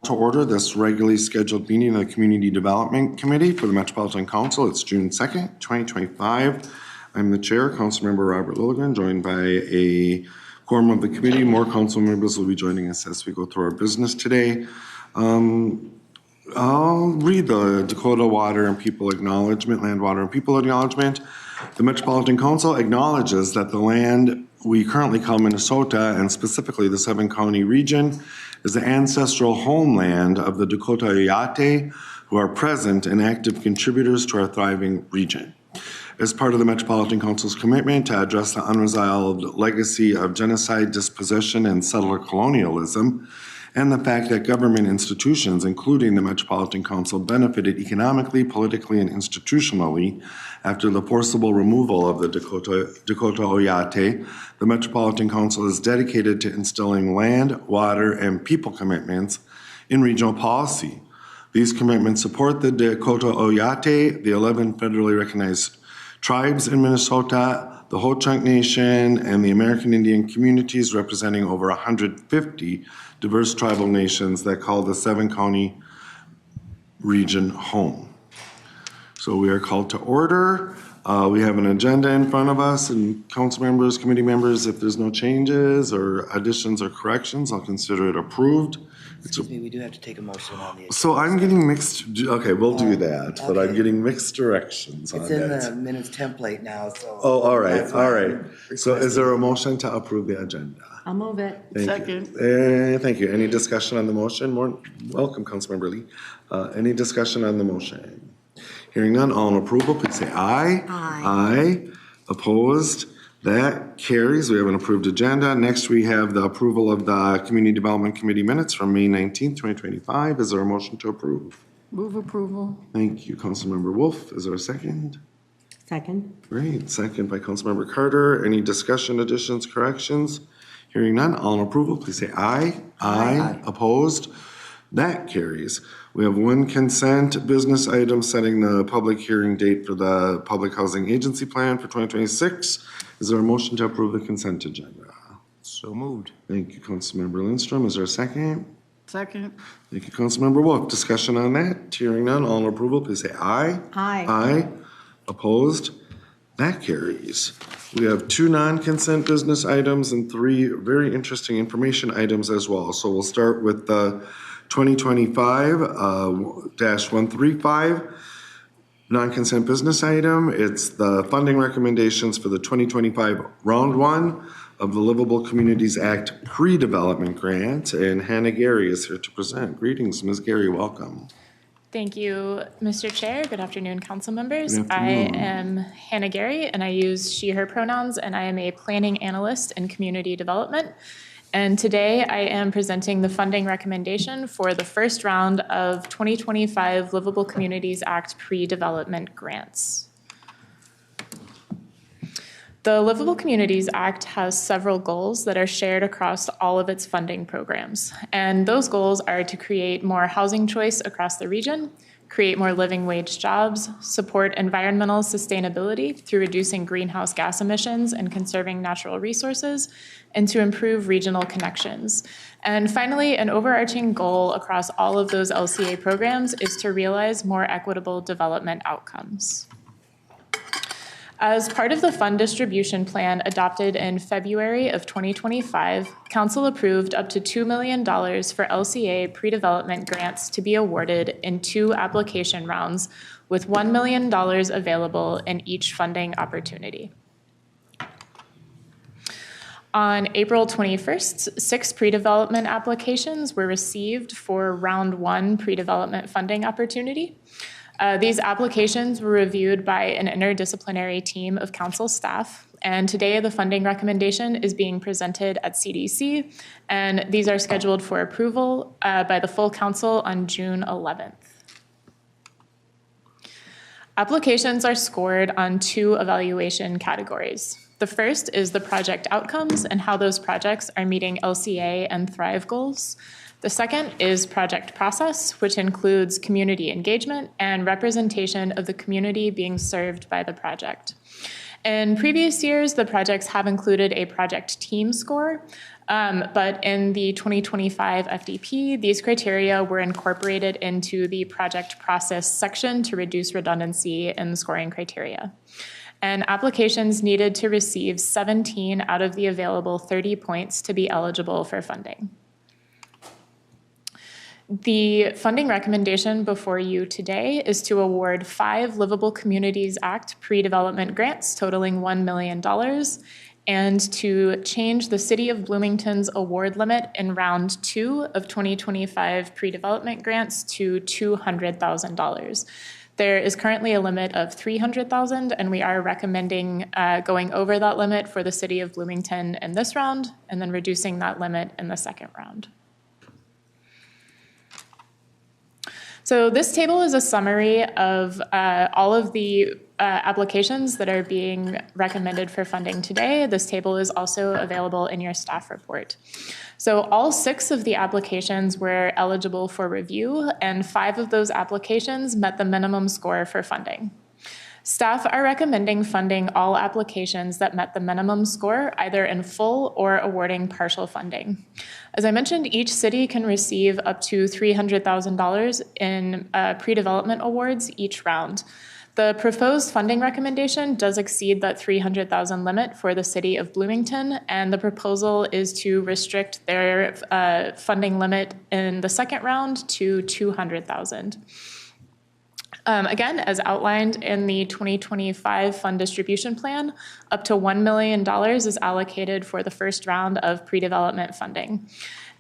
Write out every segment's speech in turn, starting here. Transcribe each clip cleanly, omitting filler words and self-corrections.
to order this regularly scheduled meeting of the Community Development Committee for the Metropolitan Council. It's June 2nd, 2025. I'm the chair, Councilmember Robert Lilligren, joined by a quorum of the committee. More council members will be joining us as we go through our business today. I'll read the Dakota Water and People Acknowledgement, Land, Water, and People Acknowledgement. The Metropolitan Council acknowledges that the land we currently call Minnesota, and specifically the 7-county region, is the ancestral homeland of the Dakota Oyate, who are present and active contributors to our thriving region. As part of the Metropolitan Council's commitment to address the unresolved legacy of genocide, dispossession, and settler colonialism, and the fact that government institutions, including the Metropolitan Council, benefited economically, politically, and institutionally after the forcible removal of the Dakota Oyate, the Metropolitan Council is dedicated to instilling land, water, and people commitments in regional policy. These commitments support the Dakota Oyate, the 11 federally recognized tribes in Minnesota, the Ho-Chunk Nation, and the American Indian communities representing over 150 diverse tribal nations that call the 7-county region home. So we are called to order. We have an agenda in front of us, and council members, committee members, if there's no changes or additions or corrections, I'll consider it approved. Excuse me, we do have to take a motion on the agenda. So I'm getting mixed, okay, we'll do that, but I'm getting mixed directions on that. It's in the minutes template now, so. Oh, all right. So is there a motion to approve the agenda? I'll move it. Second. Thank you. Any discussion on the motion? Welcome, Councilmember Lee. Any discussion on the motion? Hearing none, all in approval, please say aye. Aye. Aye. Opposed? That carries. We have an approved agenda. Next, we have the approval of the Community Development Committee minutes from May 19th, 2025. Is there a motion to approve? Move approval. Thank you, Councilmember Wolf. Is there a second? Second. Great. Second by Councilmember Carter. Any discussion, additions, corrections? Hearing none, all in approval, please say aye. Aye. Opposed? That carries. We have one consent business item setting the public hearing date for the Public Housing Agency Plan for 2026. Is there a motion to approve the consent agenda? So moved. Thank you, Councilmember Lindstrom. Is there a second? Second. Thank you, Councilmember Wolf. Discussion on that? Hearing none, all in approval, please say aye. Aye. Aye. Opposed? That carries. We have 2 non-consent business items and 3 very interesting information items as well. So we'll start with the 2025-135 non-consent business item. It's the funding recommendations for the 2025 Round 1 of the Livable Communities Act pre-development grant, and Hannah Gary is here to present. Greetings, Ms. Gary, welcome. Thank you, Mr. Chair. Good afternoon, council members. Good I afternoon. am Hannah Gary, and I use she, her pronouns, and I am a planning analyst in community development. And today I am presenting the funding recommendation for the first round of 2025 Livable Communities Act pre-development grants. The Livable Communities Act has several goals that are shared across all of its funding programs. And those goals are to create more housing choice across the region, create more living wage jobs, support environmental sustainability through reducing greenhouse gas emissions and conserving natural resources, and to improve regional connections. And finally, an overarching goal across all of those LCA programs is to realize more equitable development outcomes. As part of the fund distribution plan adopted in February of 2025, Council approved up to $2 million for LCA pre-development grants to be awarded in 2 application rounds, with $1 million available in each funding opportunity. On April 21st, 6 pre-development applications were received for Round 1 pre-development funding opportunity. These applications were reviewed by an interdisciplinary team of council staff, and today the funding recommendation is being presented at CDC, and these are scheduled for approval by the full council on June 11th. Applications are scored on 2 evaluation categories. The first is the project outcomes and how those projects are meeting LCA and Thrive goals. The second is project process, which includes community engagement and representation of the community being served by the project. In previous years, the projects have included a project team score, But in the 2025 FDP, these criteria were incorporated into the project process section to reduce redundancy in the scoring criteria. And applications needed to receive 17 out of the available 30 points to be eligible for funding. The funding recommendation before you today is to award 5 Livable Communities Act pre-development grants totaling $1 million and to change the City of Bloomington's award limit in round 2 of 2025 pre-development grants to $200,000. There is currently a limit of $300,000, and we are recommending going over that limit for the City of Bloomington in this round, and then reducing that limit in the second round. So this table is a summary of all of the applications that are being recommended for funding today. This table is also available in your staff report. So all 6 of the applications were eligible for review, and 5 of those applications met the minimum score for funding. Staff are recommending funding all applications that met the minimum score, either in full or awarding partial funding. As I mentioned, each city can receive up to $300,000 in pre-development awards each round. The proposed funding recommendation does exceed that $300,000 limit for the City of Bloomington, and the proposal is to restrict their funding limit in the second round to $200,000. Again, as outlined in the 2025 fund distribution plan, up to $1 million is allocated for the first round of pre-development funding.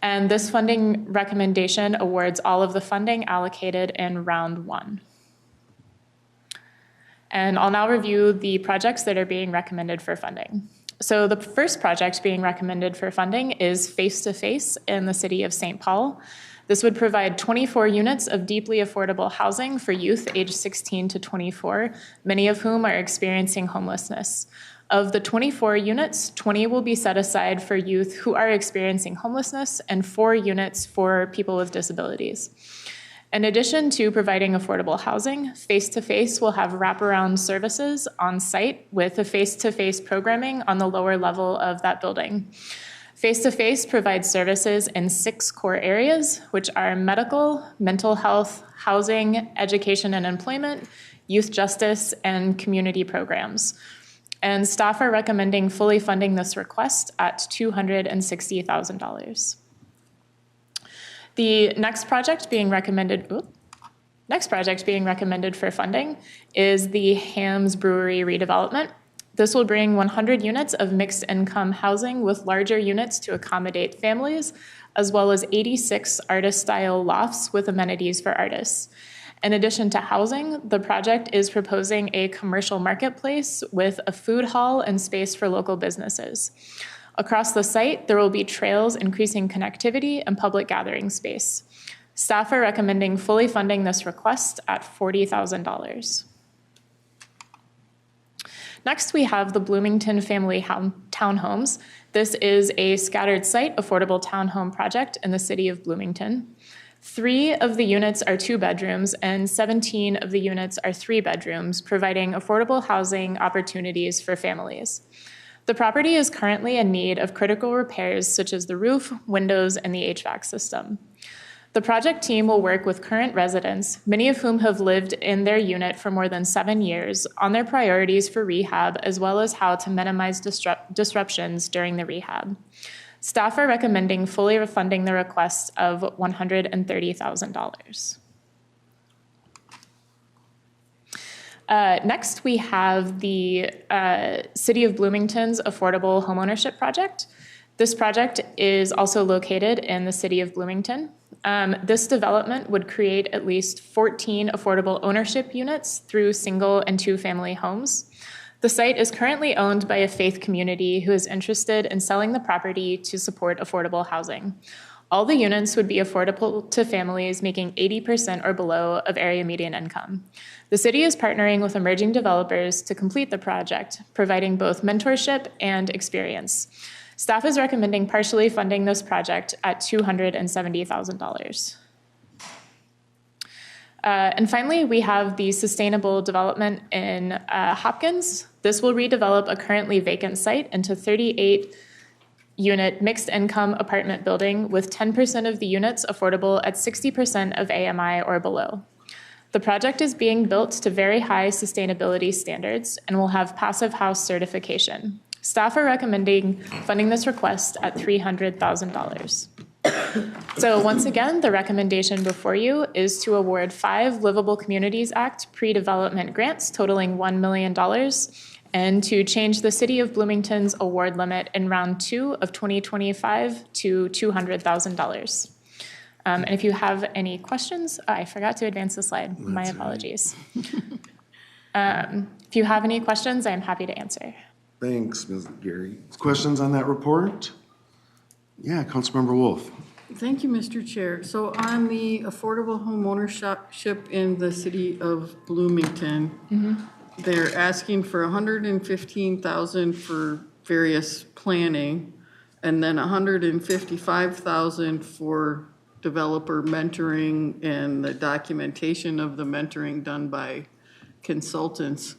And this funding recommendation awards all of the funding allocated in round 1. And I'll now review the projects that are being recommended for funding. So the first project being recommended for funding is Face to Face in the city of St. Paul. This would provide 24 units of deeply affordable housing for youth aged 16 to 24, many of whom are experiencing homelessness. Of the 24 units, 20 will be set aside for youth who are experiencing homelessness and 4 units for people with disabilities. In addition to providing affordable housing, Face to Face will have wraparound services on site with a face-to-face programming on the lower level of that building. Face to Face provides services in 6 core areas, which are medical, mental health, housing, education and employment, youth justice, and community programs. And staff are recommending fully funding this request at $260,000. The next project being recommended for funding is the Hams Brewery redevelopment. This will bring 100 units of mixed income housing with larger units to accommodate families, as well as 86 artist-style lofts with amenities for artists. In addition to housing, the project is proposing a commercial marketplace with a food hall and space for local businesses. Across the site, there will be trails increasing connectivity and public gathering space. Staff are recommending fully funding this request at $40,000. Next, we have the Bloomington Family Townhomes. This is a scattered site affordable townhome project in the city of Bloomington. 3 of the units are 2 bedrooms and 17 of the units are 3 bedrooms, providing affordable housing opportunities for families. The property is currently in need of critical repairs such as the roof, windows, and the HVAC system. The project team will work with current residents, many of whom have lived in their unit for more than 7 years, on their priorities for rehab, as well as how to minimize disruptions during the rehab. Staff are recommending fully refunding the request of $130,000. Next, we have the City of Bloomington's Affordable Homeownership Project. This project is also located in the City of Bloomington. This development would create at least 14 affordable ownership units through single and 2-family homes. The site is currently owned by a faith community who is interested in selling the property to support affordable housing. All the units would be affordable to families making 80% or below of area median income. The city is partnering with emerging developers to complete the project, providing both mentorship and experience. Staff is recommending partially funding this project at $270,000. And finally, we have the sustainable development in Hopkins. This will redevelop a currently vacant site into 38 unit mixed income apartment building with 10% of the units affordable at 60% of AMI or below. The project is being built to very high sustainability standards and will have Passive House certification. Staff are recommending funding this request at $300,000. So once again, the recommendation before you is to award 5 Livable Communities Act pre-development grants totaling $1 million and to change the City of Bloomington's award limit in round 2 of 2025 to $200,000. And if you have any questions, I forgot to advance the slide. My apologies. If you have any questions, I'm happy to answer. Thanks, Ms. Gary. Questions on that report? Yeah, Councilmember Wolf. Thank you, Mr. Chair. So on the affordable home ownership in the city of Bloomington, they're asking for $115,000 for various planning, and then $155,000 for developer mentoring and the documentation of the mentoring done by consultants.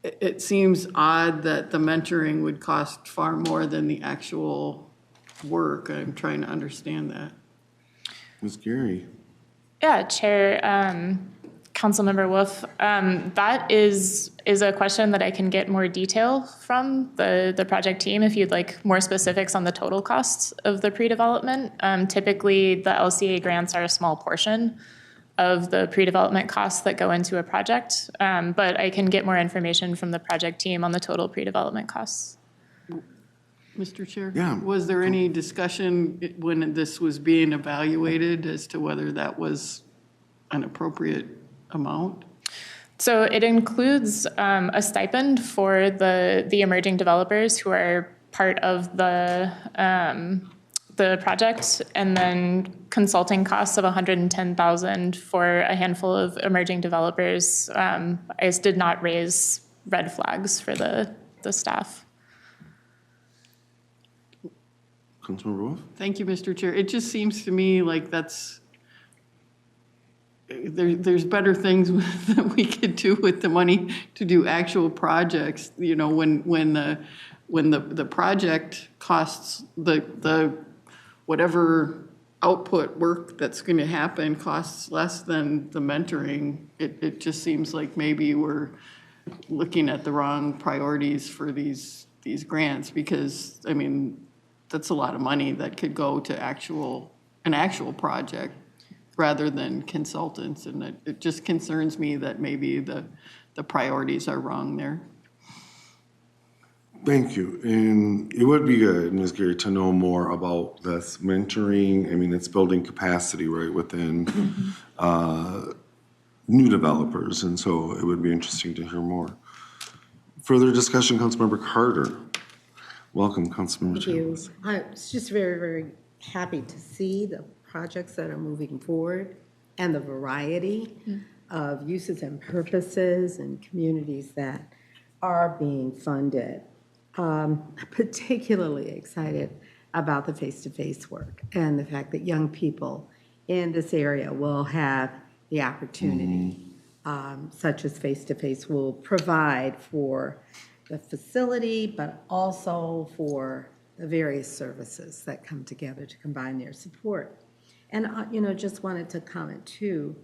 It seems odd that the mentoring would cost far more than the actual work. I'm trying to understand that. Ms. Gary. Yeah, Chair, Councilmember Wolf, that is a question that I can get more detail from the project team if you'd like more specifics on the total costs of the pre-development. Typically, the LCA grants are a small portion of the pre-development costs that go into a project, but I can get more information from the project team on the total pre-development costs. Mr. Chair? Yeah. Was there any discussion when this was being evaluated as to whether that was an appropriate amount? So it includes a stipend for the emerging developers who are part of the project, and then consulting costs of $110,000 for a handful of emerging developers. I just did not raise red flags for the staff. Councilmember Wolf. Thank you, Mr. Chair. It just seems to me like there's better things that we could do with the money to do actual projects. You know, when the project costs the whatever output work that's going to happen costs less than the mentoring, it just seems like maybe we're looking at the wrong priorities for these grants, because I mean that's a lot of money that could go to an actual project rather than consultants, and it just concerns me that maybe the priorities are wrong there. Thank you. And it would be good, Ms. Gary, to know more about this mentoring. I mean, it's building capacity, right, within new developers. And so it would be interesting to hear more. Further discussion, Councilmember Carter. Welcome, Councilmember Thank you. Chambers. I'm just very, very happy to see the projects that are moving forward and the variety of uses and purposes and communities that are being funded. Particularly excited about the face-to-face work and the fact that young people in this area will have the opportunity, such as face-to-face will provide for the facility, but also for the various services that come together to combine their support. And, just wanted to comment too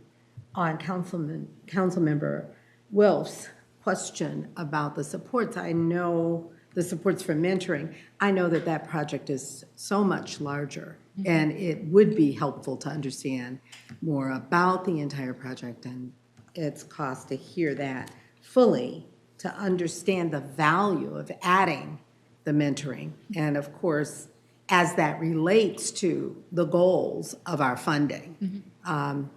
on Councilmember Wilf's question about the supports. I know the supports for mentoring. I know that project is so much larger, and it would be helpful to understand more about the entire project and its cost, to hear that fully, to understand the value of adding the mentoring, and of course, as that relates to the goals of our funding. And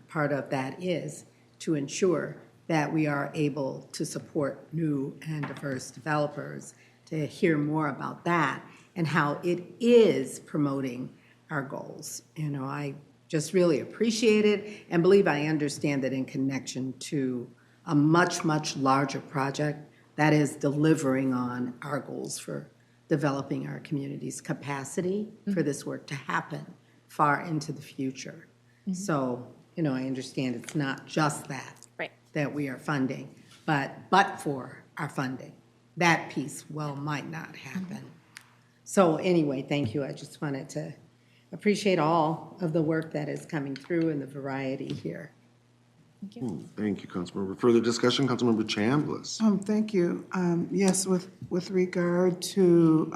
part of that is to ensure that we are able to support new and diverse developers, to hear more about that and how it is promoting our goals. I just really appreciate it and believe I understand that in connection to a much, much larger project that is delivering on our goals for developing our community's capacity for this work to happen far into the future. So, I understand it's not just that we are funding, but for our funding, that piece might not happen. So anyway, thank you. I just wanted to appreciate all of the work that is coming through and the variety here. Thank you, Councilmember. Further discussion, Councilmember Chambliss. Thank you. Yes, with regard to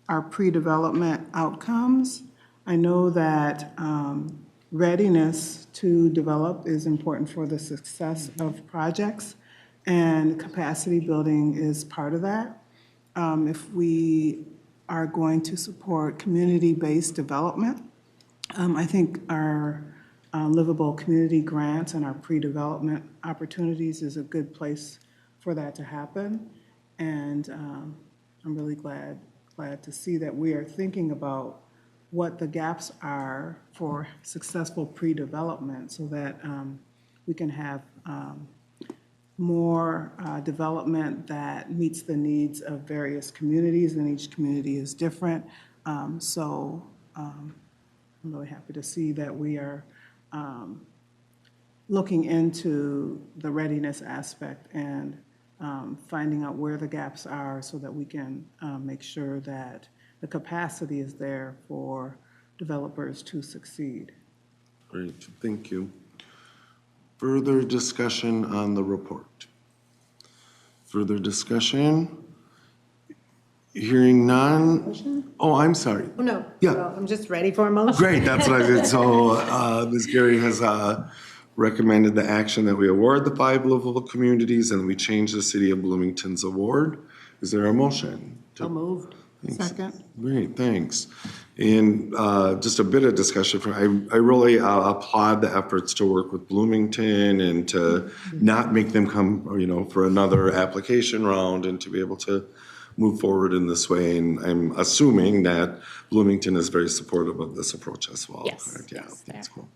our pre-development outcomes, I know that readiness to develop is important for the success of projects, and capacity building is part of that. If we are going to support community-based development, I think our livable community grants and our pre-development opportunities is a good place for that to happen. And I'm really glad to see that we are thinking about what the gaps are for successful pre-development so that we can have more development that meets the needs of various communities, and each community is different. I'm really happy to see that we are looking into the readiness aspect and finding out where the gaps are so that we can make sure that the capacity is there for developers to succeed. Great, thank you. Further discussion on the report? Further discussion? Hearing none? Oh, I'm sorry. Oh, no. Yeah. Well, I'm just ready for a motion. Great, that's what I did. So Ms. Gary has recommended the action that we award the 5 livable communities and we change the City of Bloomington's award. Is there a motion? So moved. Thanks. Second. Great, thanks. And just a bit of discussion. I really applaud the efforts to work with Bloomington and to not make them come, for another application round and to be able to move forward in this way. And I'm assuming that Bloomington is very supportive of this approach as well. Yes. Correct? Yeah, Yes, that's cool.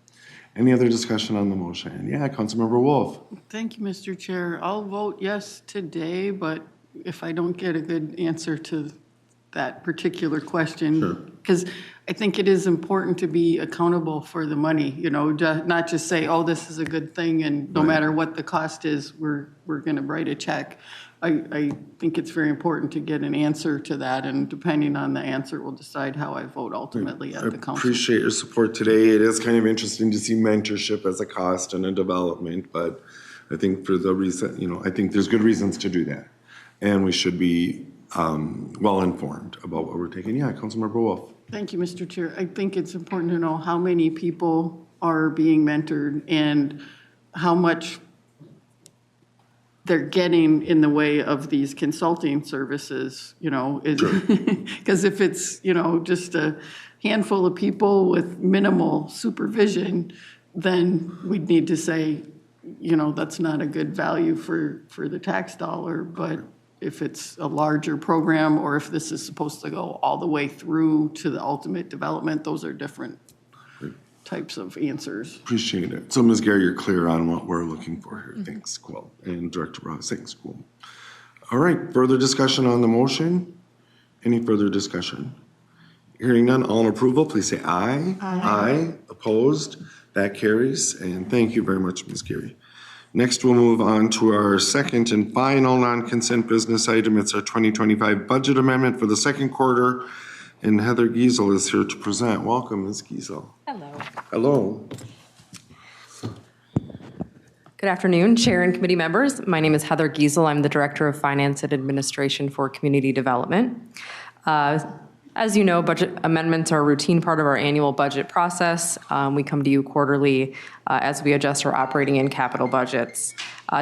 Any other discussion on the motion? Yeah, Councilmember Wolf. Thank you, Mr. Chair. I'll vote yes today, but if I don't get a good answer to that particular question, because I think it is important to be accountable for the money, not just say, oh, this is a good thing, and no matter what the cost is, we're going to write a check. I think it's very important to get an answer to that, and depending on the answer, we'll decide how I vote ultimately at the I council. appreciate your support today. It is kind of interesting to see mentorship as a cost and a development, but I think for the reason, I think there's good reasons to do that. And we should be well-informed about what we're taking. Yeah, Councilmember Wolf. Thank you, Mr. Chair. I think it's important to know how many people are being mentored and how much they're getting in the way of these consulting services, because if it's, just a handful of people with minimal supervision, then we'd need to say, that's not a good value for the tax dollar. But if it's a larger program, or if this is supposed to go all the way through to the ultimate development, those are different types of answers. Appreciate it. So, Ms. Gary, you're clear on what we're looking for here. Thanks, cool. And Director Ross, thanks, cool. All right, further discussion on the motion? Any further discussion? Hearing none, all in approval, please say aye. Aye. Opposed? That carries. And thank you very much, Ms. Gary. Next, we'll move on to our second and final non-consent business item. It's our 2025 budget amendment for the second quarter. And Heather Giesel is here to present. Welcome, Ms. Giesel. Hello. Hello. Good afternoon, Chair and committee members. My name is Heather Giesel. I'm the Director of Finance and Administration for Community Development. As you know, budget amendments are a routine part of our annual budget process. We come to you quarterly as we adjust our operating and capital budgets.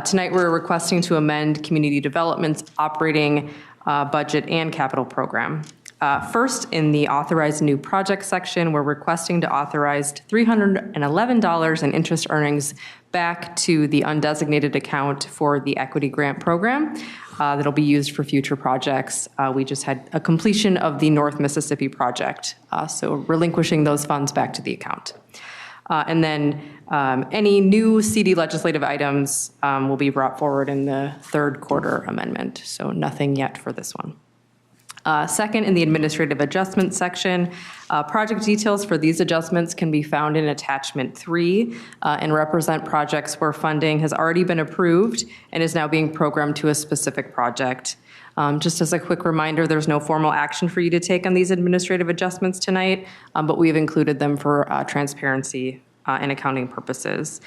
Tonight, we're requesting to amend Community Development's operating budget and capital program. First, in the authorized new project section, we're requesting to authorize $311 in interest earnings back to the undesignated account for the equity grant program that'll be used for future projects. We just had a completion of the North Mississippi project, so relinquishing those funds back to the account. And then any new CD legislative items will be brought forward in the third quarter amendment, so nothing yet for this one. Second, in the administrative adjustment section, project details for these adjustments can be found in attachment 3 and represent projects where funding has already been approved and is now being programmed to a specific project. Just as a quick reminder, there's no formal action for you to take on these administrative adjustments tonight, but we have included them for transparency and accounting purposes.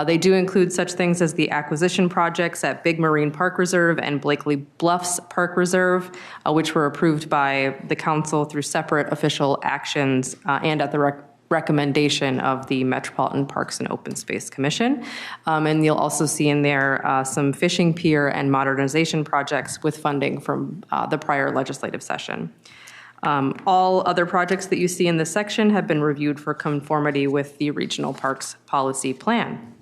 They do include such things as the acquisition projects at Big Marine Park Reserve and Blakely Bluffs Park Reserve, which were approved by the council through separate official actions and at the recommendation of the Metropolitan Parks and Open Space Commission. And you'll also see in there some fishing pier and modernization projects with funding from the prior legislative session. All other projects that you see in this section have been reviewed for conformity with the Regional Parks Policy Plan.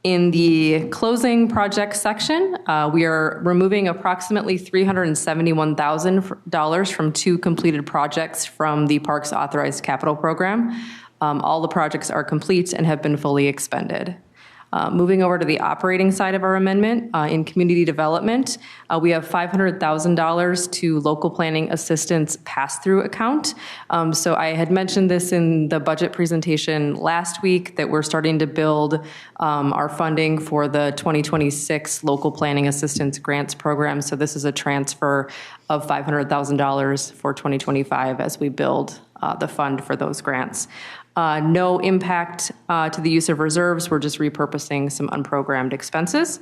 In the closing project section, we are removing approximately $371,000 from 2 completed projects from the Parks Authorized Capital Program. All the projects are complete and have been fully expended. Moving over to the operating side of our amendment, in community development, we have $500,000 to local planning assistance pass-through account. So I had mentioned this in the budget presentation last week that we're starting to build our funding for the 2026 local planning assistance grants program. So this is a transfer of $500,000 for 2025 as we build the fund for those grants. No impact to the use of reserves. We're just repurposing some unprogrammed expenses.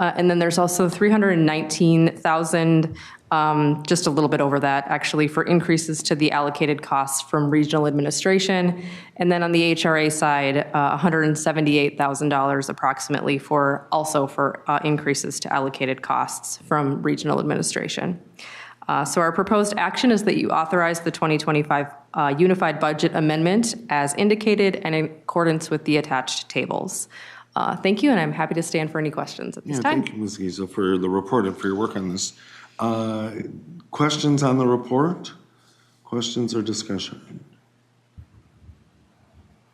And then there's also $319,000, just a little bit over that actually, for increases to the allocated costs from regional administration. And then on the HRA side, $178,000 approximately for increases to allocated costs from regional administration. So our proposed action is that you authorize the 2025 Unified Budget Amendment as indicated and in accordance with the attached tables. Thank you, and I'm happy to stand for any questions at this time. Thank you, Ms. Giesel, for the report and for your work on this. Questions on the report? Questions or discussion?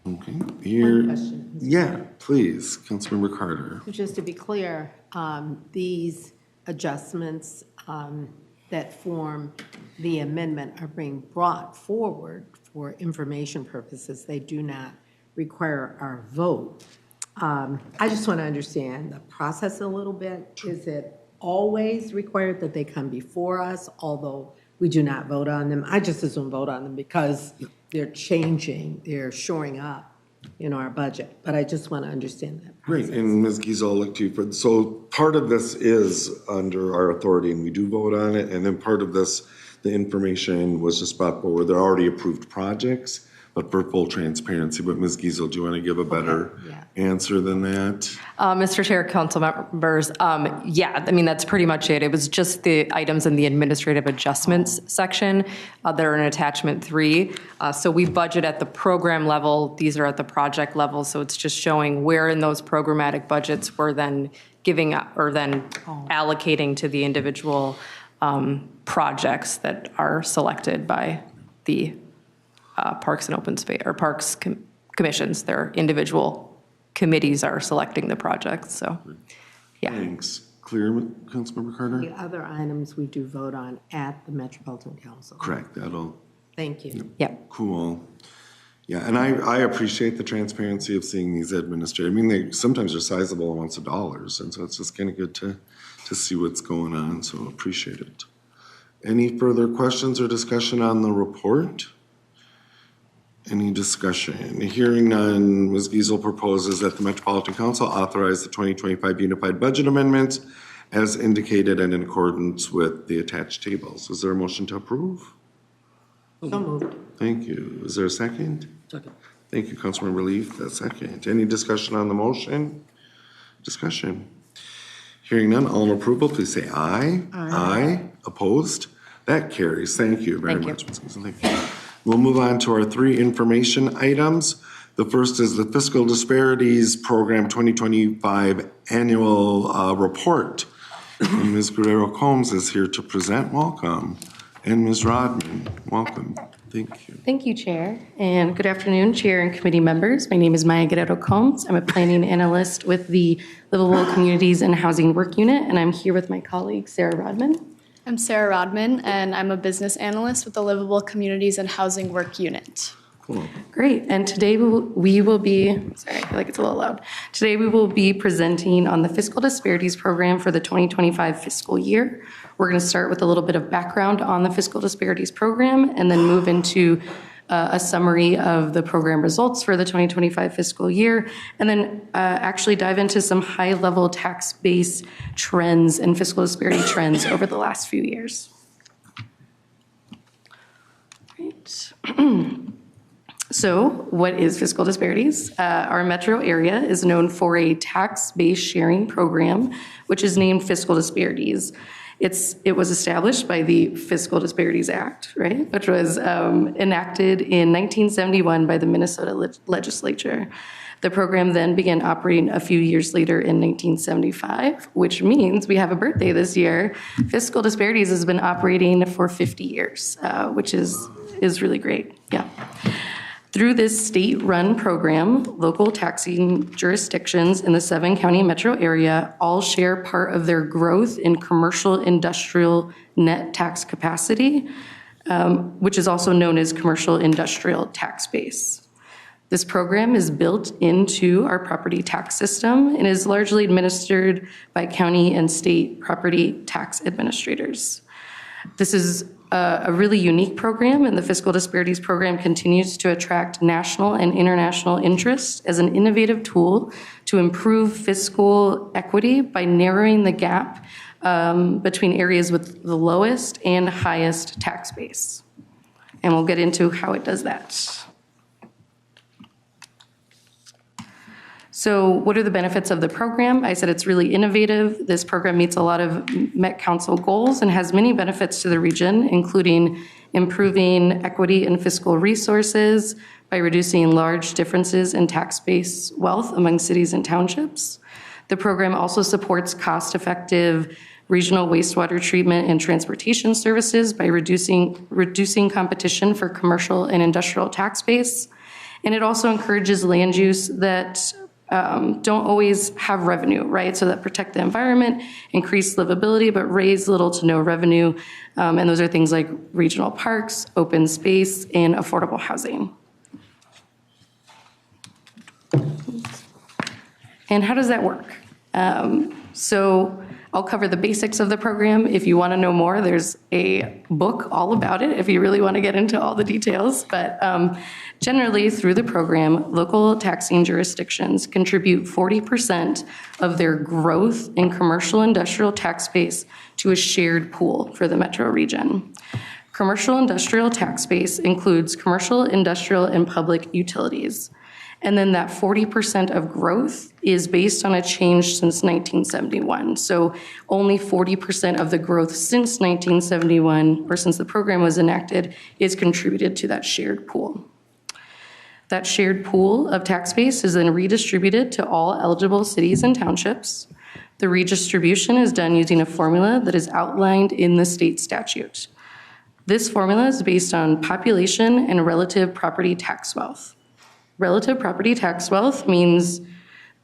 Okay, here. One question. Yeah, please, Councilmember Carter. Just to be clear, these adjustments that form the amendment are being brought forward for information purposes. They do not require our vote. I just want to understand the process a little bit. Is it always required that they come before us, although we do not vote on them? I just assume vote on them because they're changing, they're shoring up in our budget, but I just want to understand that process. Great, and Ms. Giesel, I'll look to you for, so part of this is under our authority and we do vote on it, and then part of this, the information was just brought forward. They're already approved projects, but for full transparency. But Ms. Giesel, do you want to give a better answer than that? Mr. Chair, council members, yeah, I mean, that's pretty much it. It was just the items in the administrative adjustments section that are in attachment 3. So we budget at the program level. These are at the project level. So it's just showing where in those programmatic budgets we're then giving or then allocating to the individual projects that are selected by the Parks and Open Space or Parks commissions. Their individual committees are selecting the projects. So, yeah. Thanks. Clear, Councilmember Carter? The other items we do vote on at the Metropolitan Council. Correct. That'll. Thank you. Yep. Cool. Yeah, and I appreciate the transparency of seeing these administrative. I mean, they sometimes are sizable amounts of dollars, and so it's just kind of good to see what's going on. So appreciate it. Any further questions or discussion on the report? Any discussion? Hearing none, Ms. Giesel proposes that the Metropolitan Council authorize the 2025 Unified Budget Amendments as indicated and in accordance with the attached tables. Is there a motion to approve? So moved. Thank you. Is there a second? Second. Thank you, Councilmember Leaf. That's second. Any discussion on the motion? Discussion. Hearing none, all in approval, please say aye. Aye. Opposed? That carries. Thank you very much, Ms. Giesel. Thank you. We'll move on to our 3 information items. The first is the Fiscal Disparities Program 2025 Annual Report. And Ms. Guerrero-Combs is here to present. Welcome. And Ms. Rodman, welcome. Thank you. Thank you, Chair. And good afternoon, Chair and committee members. My name is Maya Guerrero-Combs. I'm a planning analyst with the Livable Communities and Housing Work Unit, and I'm here with my colleague, Sarah Rodman. I'm Sarah Rodman, and I'm a business analyst with the Livable Communities and Housing Work Unit. Great, and today we will be, sorry, I feel like it's a little loud. Today we will be presenting on the Fiscal Disparities Program for the 2025 fiscal year. We're going to start with a little bit of background on the Fiscal Disparities Program and then move into a summary of the program results for the 2025 fiscal year, and then actually dive into some high-level tax base trends and fiscal disparity trends over the last few years. Great. So what is fiscal disparities? Our metro area is known for a tax-based sharing program, which is named Fiscal Disparities. It was established by the Fiscal Disparities Act, right, which was enacted in 1971 by the Minnesota legislature. The program then began operating a few years later in 1975, which means we have a birthday this year. Fiscal Disparities has been operating for 50 years, which is really great, yeah. Through this state-run program, local taxing jurisdictions in the 7-county metro area all share part of their growth in commercial industrial net tax capacity, which is also known as commercial industrial tax base. This program is built into our property tax system and is largely administered by county and state property tax administrators. This is a really unique program, and the Fiscal Disparities Program continues to attract national and international interest as an innovative tool to improve fiscal equity by narrowing the gap between areas with the lowest and highest tax base. And we'll get into how it does that. So what are the benefits of the program? I said it's really innovative. This program meets a lot of Met Council goals and has many benefits to the region, including improving equity and fiscal resources by reducing large differences in tax-based wealth among cities and townships. The program also supports cost-effective regional wastewater treatment and transportation services by reducing competition for commercial and industrial tax base. And it also encourages land use that don't always have revenue, right? So that protect the environment, increase livability, but raise little to no revenue. And those are things like regional parks, open space, and affordable housing. And how does that work? So I'll cover the basics of the program. If you want to know more, there's a book all about it if you really want to get into all the details. But generally, through the program, local taxing jurisdictions contribute 40% of their growth in commercial industrial tax base to a shared pool for the metro region. Commercial industrial tax base includes commercial, industrial, and public utilities. And then that 40% of growth is based on a change since 1971. So only 40% of the growth since 1971, or since the program was enacted, is contributed to that shared pool. That shared pool of tax base is then redistributed to all eligible cities and townships. The redistribution is done using a formula that is outlined in the state statute. This formula is based on population and relative property tax wealth. Relative property tax wealth means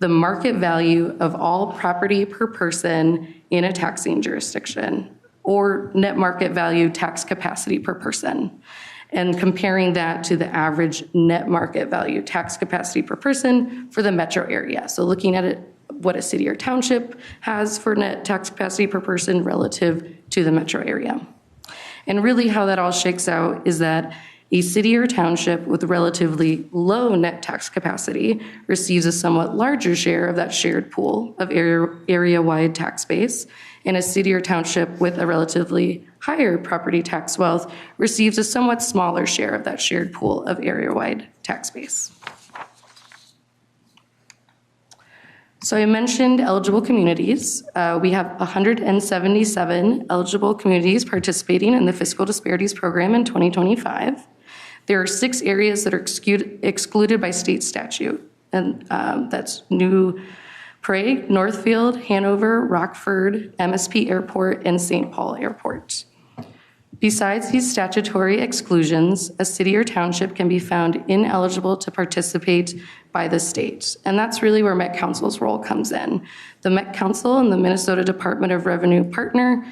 the market value of all property per person in a taxing jurisdiction, or net market value tax capacity per person, and comparing that to the average net market value tax capacity per person for the metro area. So looking at it, what a city or township has for net tax capacity per person relative to the metro area. And really how that all shakes out is that a city or township with relatively low net tax capacity receives a somewhat larger share of that shared pool of area-wide tax base, and a city or township with a relatively higher property tax wealth receives a somewhat smaller share of that shared pool of area-wide tax base. So I mentioned eligible communities. We have 177 eligible communities participating in the Fiscal Disparities Program in 2025. There are 6 areas that are excluded by state statute, and that's New Prague, Northfield, Hanover, Rockford, MSP Airport, and St. Paul Airport. Besides these statutory exclusions, a city or township can be found ineligible to participate by the state, and that's really where Met Council's role comes in. The Met Council and the Minnesota Department of Revenue partner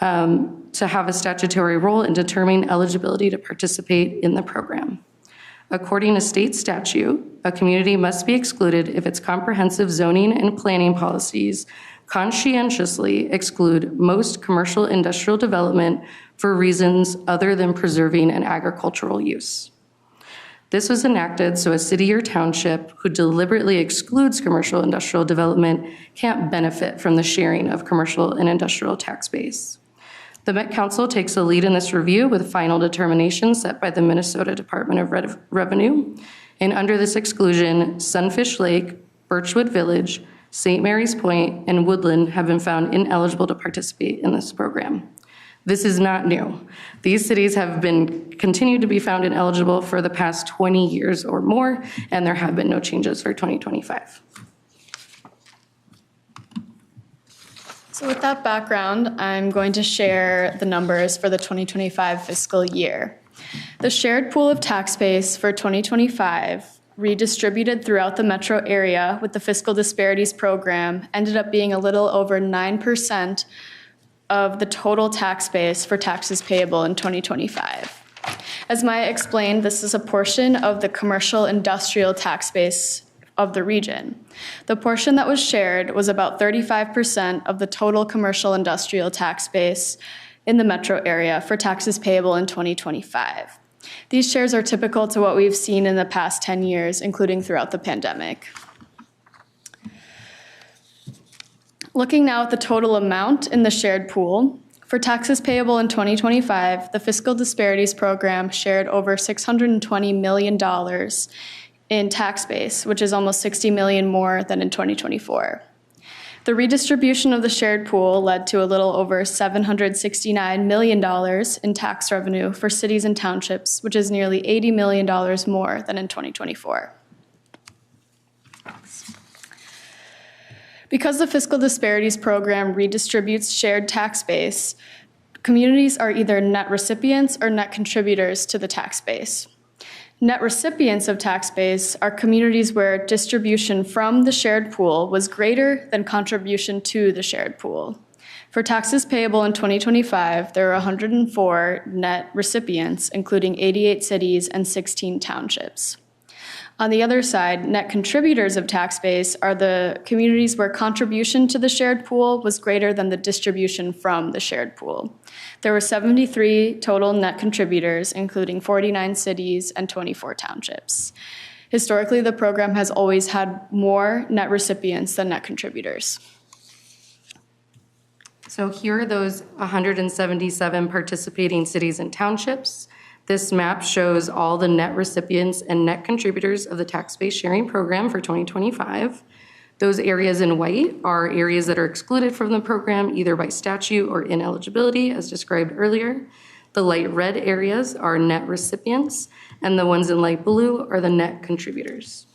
to have a statutory role in determining eligibility to participate in the program. According to state statute, a community must be excluded if its comprehensive zoning and planning policies conscientiously exclude most commercial industrial development for reasons other than preserving an agricultural use. This was enacted so a city or township who deliberately excludes commercial industrial development can't benefit from the sharing of commercial and industrial tax base. The Met Council takes a lead in this review with final determinations set by the Minnesota Department of Revenue. And under this exclusion, Sunfish Lake, Birchwood Village, St. Mary's Point, and Woodland have been found ineligible to participate in this program. This is not new. These cities have been continued to be found ineligible for the past 20 years or more, and there have been no changes for 2025. So with that background, I'm going to share the numbers for the 2025 fiscal year. The shared pool of tax base for 2025, redistributed throughout the metro area with the fiscal disparities program, ended up being a little over 9% of the total tax base for taxes payable in 2025. As Maya explained, this is a portion of the commercial industrial tax base of the region. The portion that was shared was about 35% of the total commercial industrial tax base in the metro area for taxes payable in 2025. These shares are typical to what we've seen in the past 10 years, including throughout the pandemic. Looking now at the total amount in the shared pool, for taxes payable in 2025, the Fiscal Disparities Program shared over $620 million in tax base, which is almost $60 million more than in 2024. The redistribution of the shared pool led to a little over $769 million in tax revenue for cities and townships, which is nearly $80 million more than in 2024. Because the Fiscal Disparities Program redistributes shared tax base, communities are either net recipients or net contributors to the tax base. Net recipients of tax base are communities where distribution from the shared pool was greater than contribution to the shared pool. For taxes payable in 2025, there are 104 net recipients, including 88 cities and 16 townships. On the other side, net contributors of tax base are the communities where contribution to the shared pool was greater than the distribution from the shared pool. There were 73 total net contributors, including 49 cities and 24 townships. Historically, the program has always had more net recipients than net contributors. So here are those 177 participating cities and townships. This map shows all the net recipients and net contributors of the tax-based sharing program for 2025. Those areas in white are areas that are excluded from the program either by statute or ineligibility, as described earlier. The light red areas are net recipients, and the ones in light blue are the net contributors.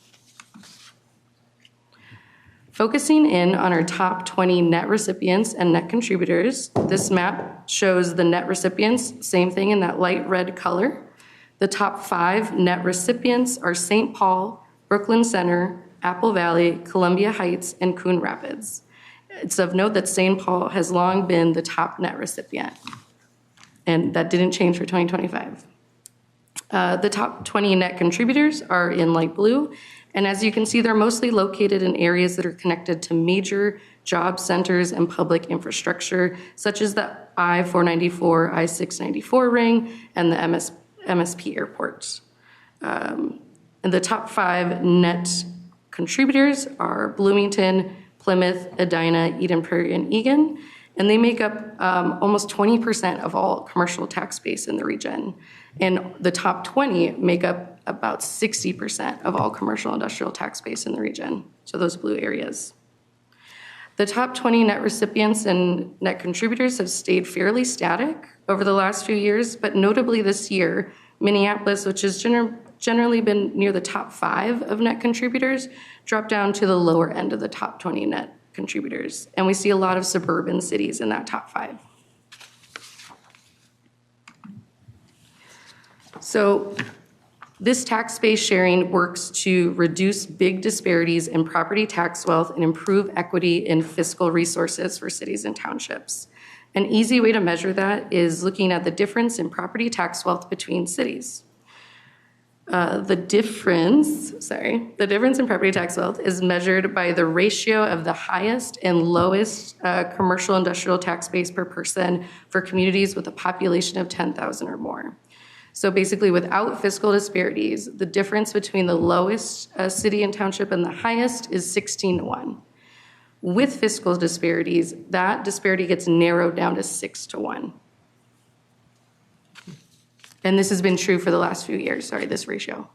Focusing in on our top 20 net recipients and net contributors, this map shows the net recipients, same thing in that light red color. The top 5 net recipients are St. Paul, Brooklyn Center, Apple Valley, Columbia Heights, and Coon Rapids. It's of note that St. Paul has long been the top net recipient, and that didn't change for 2025. The top 20 net contributors are in light blue, and as you can see, they're mostly located in areas that are connected to major job centers and public infrastructure, such as the I-494, I-694 ring, and the MSP airports. And the top 5 net contributors are Bloomington, Plymouth, Edina, Eden Prairie, and Eagan, and they make up almost 20% of all commercial tax base in the region. And the top 20 make up about 60% of all commercial industrial tax base in the region, so those blue areas. The top 20 net recipients and net contributors have stayed fairly static over the last few years, but notably this year, Minneapolis, which has generally been near the top 5 of net contributors, dropped down to the lower end of the top 20 net contributors. And we see a lot of suburban cities in that top 5. So this tax-based sharing works to reduce big disparities in property tax wealth and improve equity in fiscal resources for cities and townships. An easy way to measure that is looking at the difference in property tax wealth between cities. The difference in property tax wealth is measured by the ratio of the highest and lowest commercial industrial tax base per person for communities with a population of 10,000 or more. So basically, without fiscal disparities, the difference between the lowest city and township and the highest is 16-1. With fiscal disparities, that disparity gets narrowed down to 6-1. And this has been true for the last few years, this ratio.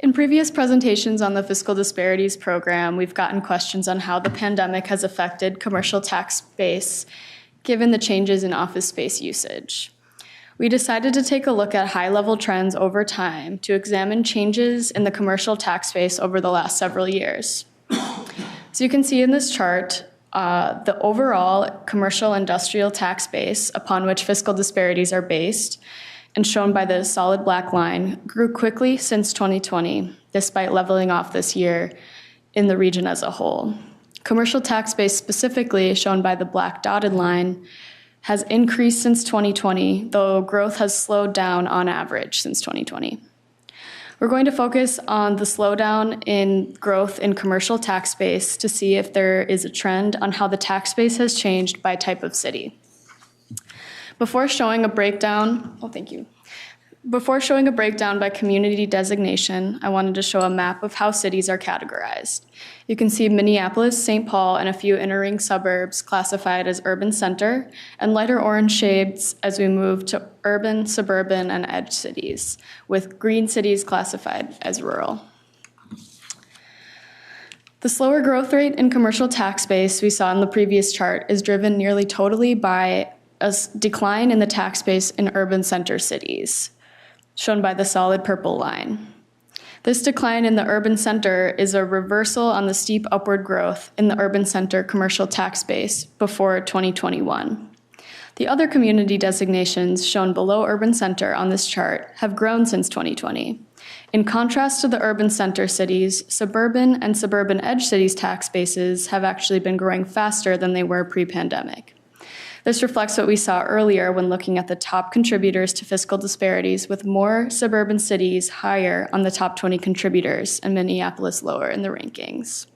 In previous presentations on the fiscal disparities program, we've gotten questions on how the pandemic has affected commercial tax base given the changes in office space usage. We decided to take a look at high-level trends over time to examine changes in the commercial tax base over the last several years. So you can see in this chart, the overall commercial industrial tax base upon which fiscal disparities are based, and shown by the solid black line, grew quickly since 2020, despite leveling off this year in the region as a whole. Commercial tax base specifically, shown by the black dotted line, has increased since 2020, though growth has slowed down on average since 2020. We're going to focus on the slowdown in growth in commercial tax base to see if there is a trend on how the tax base has changed by type of city. Before showing a breakdown by community designation, I wanted to show a map of how cities are categorized. You can see Minneapolis, St. Paul, and a few inner-ring suburbs classified as urban center, and lighter orange shades as we move to urban, suburban, and edge cities, with green cities classified as rural. The slower growth rate in commercial tax base we saw in the previous chart is driven nearly totally by a decline in the tax base in urban center cities, shown by the solid purple line. This decline in the urban center is a reversal on the steep upward growth in the urban center commercial tax base before 2021. The other community designations shown below urban center on this chart have grown since 2020. In contrast to the urban center cities, suburban and suburban edge cities' tax bases have actually been growing faster than they were pre-pandemic. This reflects what we saw earlier when looking at the top contributors to fiscal disparities, with more suburban cities higher on the top 20 contributors and Minneapolis lower in the rankings.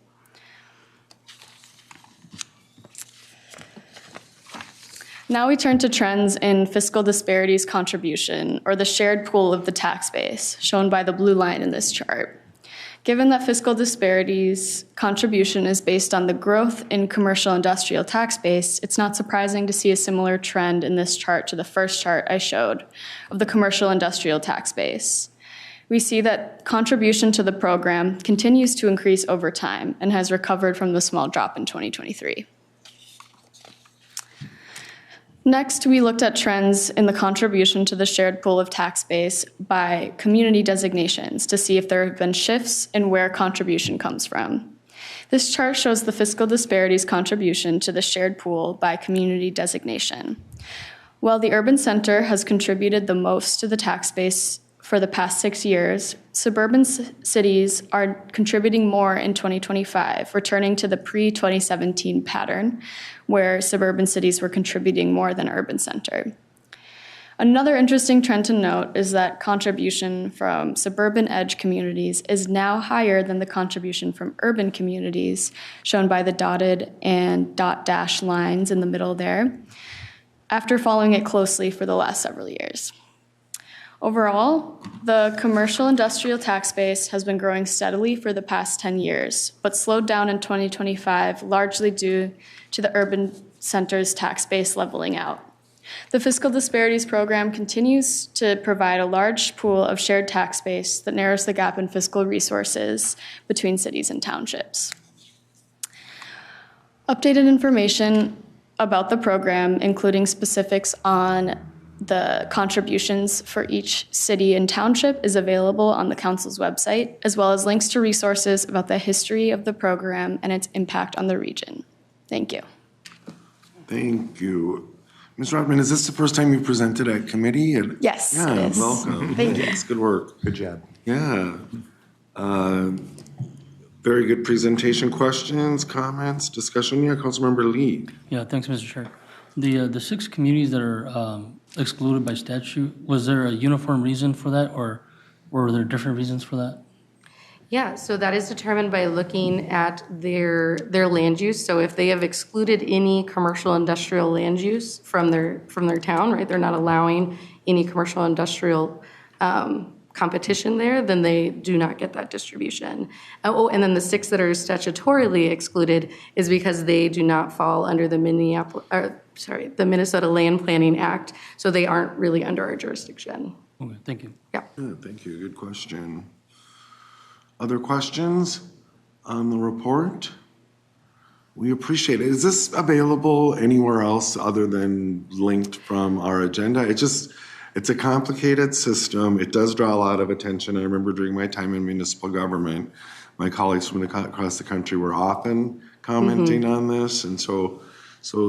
Now we turn to trends in fiscal disparities contribution, or the shared pool of the tax base, shown by the blue line in this chart. Given that fiscal disparities contribution is based on the growth in commercial industrial tax base, it's not surprising to see a similar trend in this chart to the first chart I showed of the commercial industrial tax base. We see that contribution to the program continues to increase over time and has recovered from the small drop in 2023. Next, we looked at trends in the contribution to the shared pool of tax base by community designations to see if there have been shifts in where contribution comes from. This chart shows the fiscal disparities contribution to the shared pool by community designation. While the urban center has contributed the most to the tax base for the past 6 years, suburban cities are contributing more in 2025, returning to the pre-2017 pattern, where suburban cities were contributing more than urban center. Another interesting trend to note is that contribution from suburban edge communities is now higher than the contribution from urban communities, shown by the dotted and dot dash lines in the middle there, after following it closely for the last several years. Overall, the commercial industrial tax base has been growing steadily for the past 10 years, but slowed down in 2025, largely due to the urban center's tax base leveling out. The Fiscal Disparities Program continues to provide a large pool of shared tax base that narrows the gap in fiscal resources between cities and townships. Updated information about the program, including specifics on the contributions for each city and township, is available on the council's website, as well as links to resources about the history of the program and its impact on the region. Thank you. Thank you. Ms. Rodman, is this the first time you presented at committee? Yes, Yeah, it is. welcome. Thank you. It's good work. Good job. Yeah. Very good presentation. Questions, comments, discussion? Yeah, Councilmember Lee. Yeah, thanks, Mr. Chair. The 6 communities that are excluded by statute? Was there a uniform reason for that, or were there different reasons for that? Yeah, so that is determined by looking at their land use. So if they have excluded any commercial industrial land use from their town, right, they're not allowing any commercial industrial competition there, then they do not get that distribution. Oh, and then the 6 that are statutorily excluded is because they do not fall under the the Minnesota Land Planning Act, so they aren't really under our jurisdiction. Okay, thank you. Yeah. Yeah, thank you. Good question. Other questions on the report? We appreciate it. Is this available anywhere else other than linked from our agenda? It's a complicated system. It does draw a lot of attention. I remember during my time in municipal government, my colleagues from across the country were often commenting on this. And so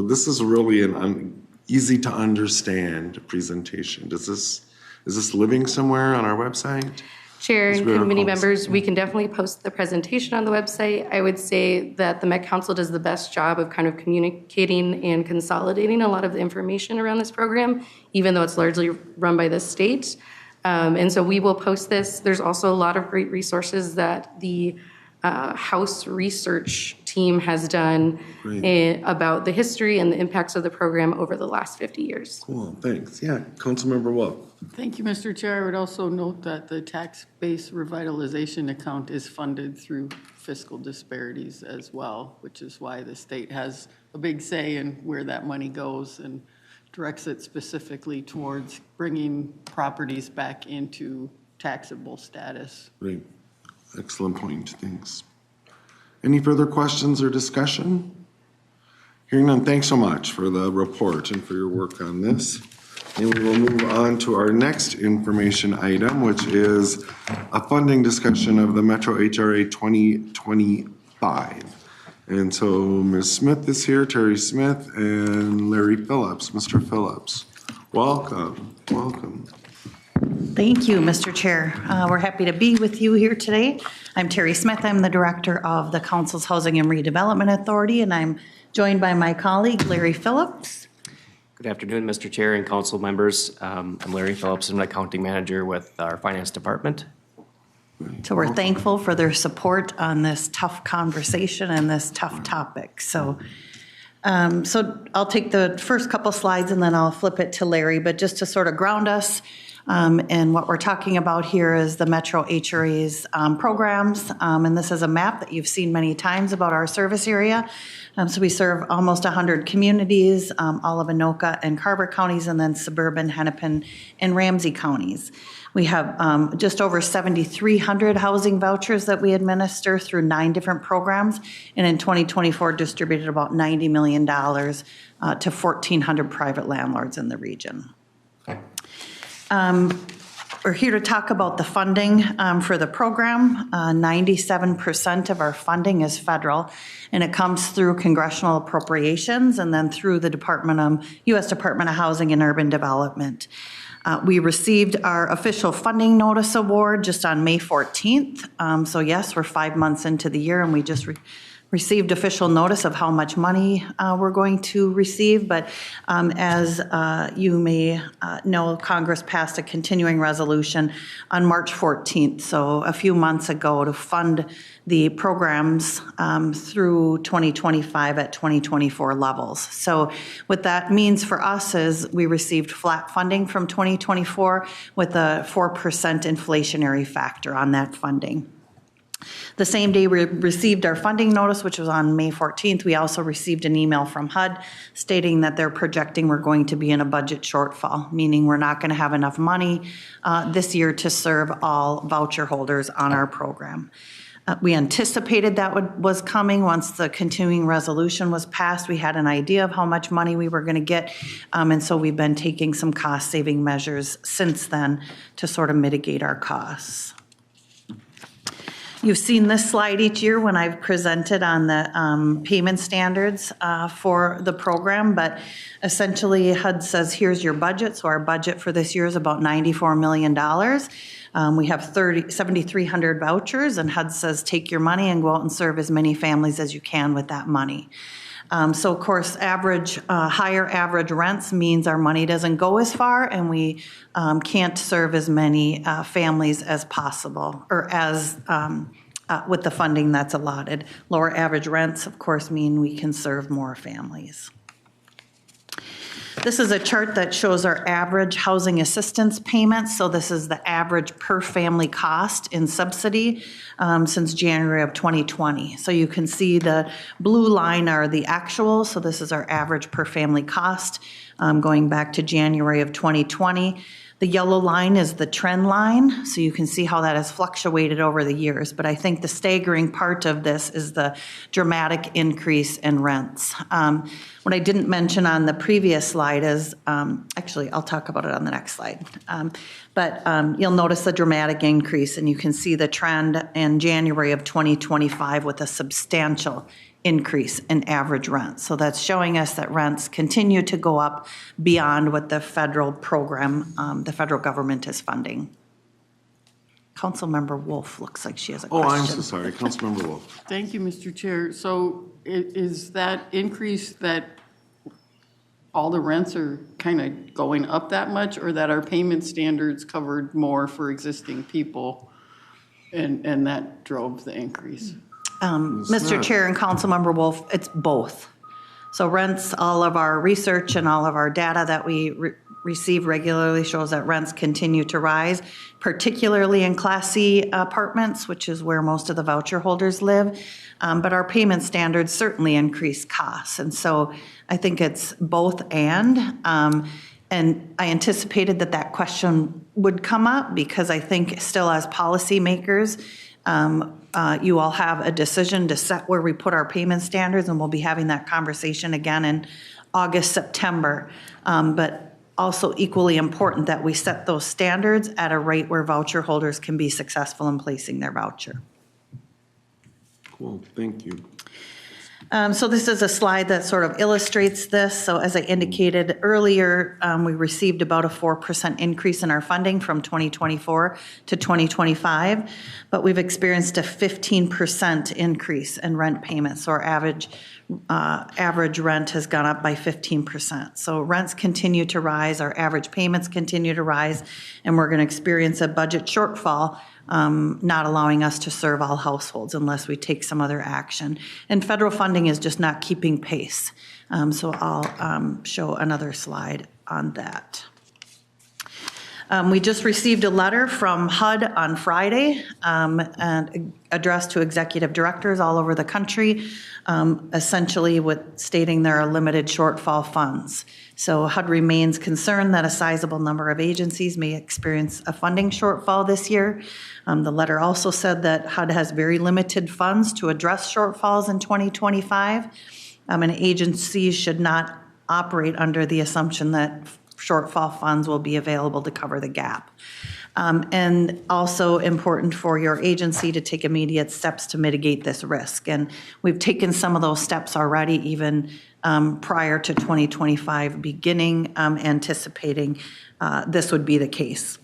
this is really an easy to understand presentation. Is this living somewhere on our website? Chair and committee members, we can definitely post the presentation on the website. I would say that the Met Council does the best job of kind of communicating and consolidating a lot of the information around this program, even though it's largely run by the state. And so we will post this. There's also a lot of great resources that the House research team has done about the history and the impacts of the program over the last 50 years. Cool, thanks. Yeah, Councilmember Wolf. Thank you, Mr. Chair. I would also note that the tax base revitalization account is funded through fiscal disparities as well, which is why the state has a big say in where that money goes and directs it specifically towards bringing properties back into taxable status. Great. Excellent point. Thanks. Any further questions or discussion? Hearing none, thanks so much for the report and for your work on this. And we will move on to our next information item, which is a funding discussion of the Metro HRA 2025. And so Ms. Smith is here, Terry Smith, and Larry Phillips. Mr. Phillips, welcome, welcome. Thank you, Mr. Chair. We're happy to be with you here today. I'm Terry Smith. I'm the Director of the Council's Housing and Redevelopment Authority, and I'm joined by my colleague, Larry Phillips. Good afternoon, Mr. Chair and council members. I'm Larry Phillips. I'm an accounting manager with our finance department. So we're thankful for their support on this tough conversation and this tough topic. So I'll take the first couple slides and then I'll flip it to Larry, but just to sort of ground us, and what we're talking about here is the Metro HRA's programs, and this is a map that you've seen many times about our service area. So we serve almost 100 communities, all of Anoka and Carver counties, and then suburban Hennepin and Ramsey counties. We have just over 7,300 housing vouchers that we administer through 9 different programs, and in 2024 distributed about $90 million to 1,400 private landlords in the region. We're here to talk about the funding for the program. 97% of our funding is federal, and it comes through congressional appropriations and then through the U.S. Department of Housing and Urban Development. We received our official funding notice award just on May 14th. So yes, we're 5 months into the year, and we just received official notice of how much money we're going to receive. But as you may know, Congress passed a continuing resolution on March 14th, so a few months ago, to fund the programs through 2025 at 2024 levels. So what that means for us is we received flat funding from 2024 with a 4% inflationary factor on that funding. The same day we received our funding notice, which was on May 14th, we also received an email from HUD stating that they're projecting we're going to be in a budget shortfall, meaning we're not going to have enough money this year to serve all voucher holders on our program. We anticipated that was coming once the continuing resolution was passed. We had an idea of how much money we were going to get, and so we've been taking some cost-saving measures since then to sort of mitigate our costs. You've seen this slide each year when I've presented on the payment standards for the program, but essentially HUD says, here's your budget. So our budget for this year is about $94 million. We have 7,300 vouchers, and HUD says, take your money and go out and serve as many families as you can with that money. So of course, higher average rents means our money doesn't go as far, and we can't serve as many families as possible, or as with the funding that's allotted. Lower average rents, of course, mean we can serve more families. This is a chart that shows our average housing assistance payments. So this is the average per family cost in subsidy since January of 2020. So you can see the blue line are the actuals. So this is our average per family cost going back to January of 2020. The yellow line is the trend line, so you can see how that has fluctuated over the years. But I think the staggering part of this is the dramatic increase in rents. What I didn't mention on the previous slide is, actually, I'll talk about it on the next slide. But you'll notice the dramatic increase, and you can see the trend in January of 2025 with a substantial increase in average rent. So that's showing us that rents continue to go up beyond what the federal program, the federal government is funding. Councilmember Wolf looks like she has a question. Oh, I'm so sorry, Councilmember Wolf. Thank you, Mr. Chair. So is that increase that all the rents are kind of going up that much, or that our payment standards covered more for existing people and that drove the increase? Mr. Chair and Councilmember Wolf, it's both. So rents, all of our research and all of our data that we receive regularly shows that rents continue to rise, particularly in Class C apartments, which is where most of the voucher holders live. But our payment standards certainly increase costs. And so I think it's both and. And I anticipated that question would come up because I think still as policymakers, you all have a decision to set where we put our payment standards, and we'll be having that conversation again in August, September. But also equally important that we set those standards at a rate where voucher holders can be successful in placing their voucher. Cool, thank you. So this is a slide that sort of illustrates this. So as I indicated earlier, we received about a 4% increase in our funding from 2024 to 2025, but we've experienced a 15% increase in rent payments. So our average rent has gone up by 15%. So rents continue to rise, our average payments continue to rise, and we're going to experience a budget shortfall, not allowing us to serve all households unless we take some other action. And federal funding is just not keeping pace. So I'll show another slide on that. We just received a letter from HUD on Friday and addressed to executive directors all over the country, essentially stating there are limited shortfall funds. So HUD remains concerned that a sizable number of agencies may experience a funding shortfall this year. The letter also said that HUD has very limited funds to address shortfalls in 2025, and agencies should not operate under the assumption that shortfall funds will be available to cover the gap. And also important for your agency to take immediate steps to mitigate this risk. And we've taken some of those steps already, even prior to 2025 beginning, anticipating this would be the case.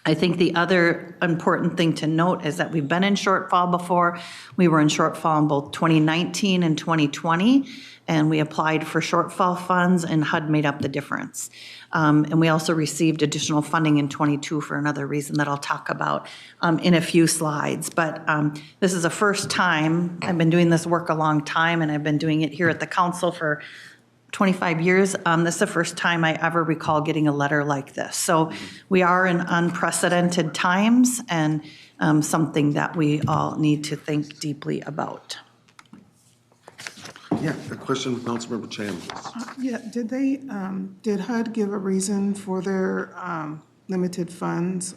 I think the other important thing to note is that we've been in shortfall before. We were in shortfall in both 2019 and 2020, and we applied for shortfall funds, and HUD made up the difference. And we also received additional funding in 22 for another reason that I'll talk about in a few slides. But this is the first time, I've been doing this work a long time, and I've been doing it here at the council for 25 years. This is the first time I ever recall getting a letter like this. So we are in unprecedented times, and something that we all need to think deeply about. Yeah, a question from Councilmember Chambliss. Yeah, did HUD give a reason for their limited funds?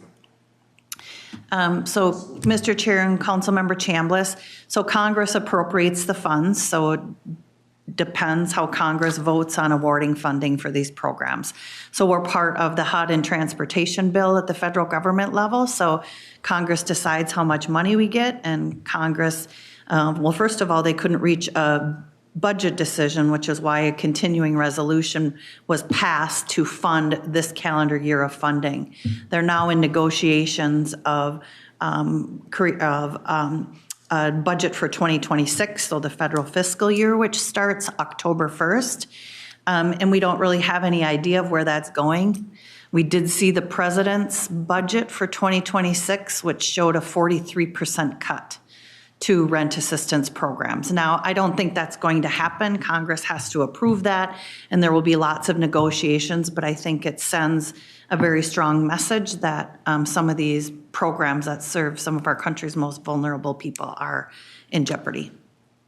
So, Mr. Chair and Councilmember Chambliss, so Congress appropriates the funds, so it depends how Congress votes on awarding funding for these programs. So we're part of the HUD and transportation bill at the federal government level, so Congress decides how much money we get, and Congress, well, first of all, they couldn't reach a budget decision, which is why a continuing resolution was passed to fund this calendar year of funding. They're now in negotiations of a budget for 2026, so the federal fiscal year, which starts October 1st. And we don't really have any idea of where that's going. We did see the president's budget for 2026, which showed a 43% cut to rent assistance programs. Now, I don't think that's going to happen. Congress has to approve that, and there will be lots of negotiations, but I think it sends a very strong message that some of these programs that serve some of our country's most vulnerable people are in jeopardy.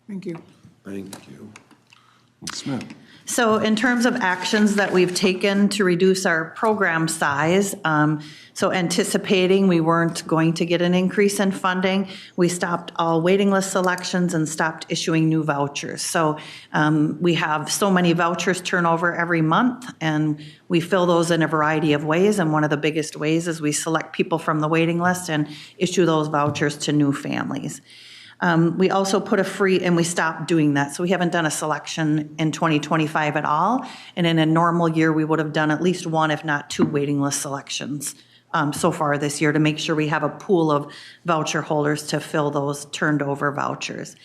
Thank you. Thank you. Ms. Smith. So in terms of actions that we've taken to reduce our program size, so anticipating we weren't going to get an increase in funding, we stopped all waiting list selections and stopped issuing new vouchers. So we have so many vouchers turnover every month, and we fill those in a variety of ways. And one of the biggest ways is we select people from the waiting list and issue those vouchers to new families. We also put a free, and we stopped doing that. So we haven't done a selection in 2025 at all. And in a normal year, we would have done at least one, if not two, waiting list selections so far this year to make sure we have a pool of voucher holders to fill those turned over vouchers.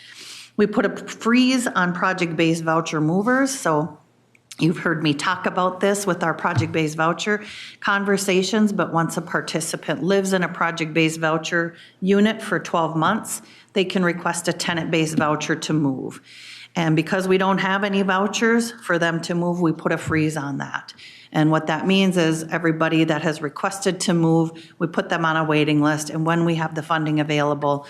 We put a freeze on project-based voucher movers. So you've heard me talk about this with our project-based voucher conversations, but once a participant lives in a project-based voucher unit for 12 months, they can request a tenant-based voucher to move. And because we don't have any vouchers for them to move, we put a freeze on that. And what that means is everybody that has requested to move, we put them on a waiting list, and when we have the funding available,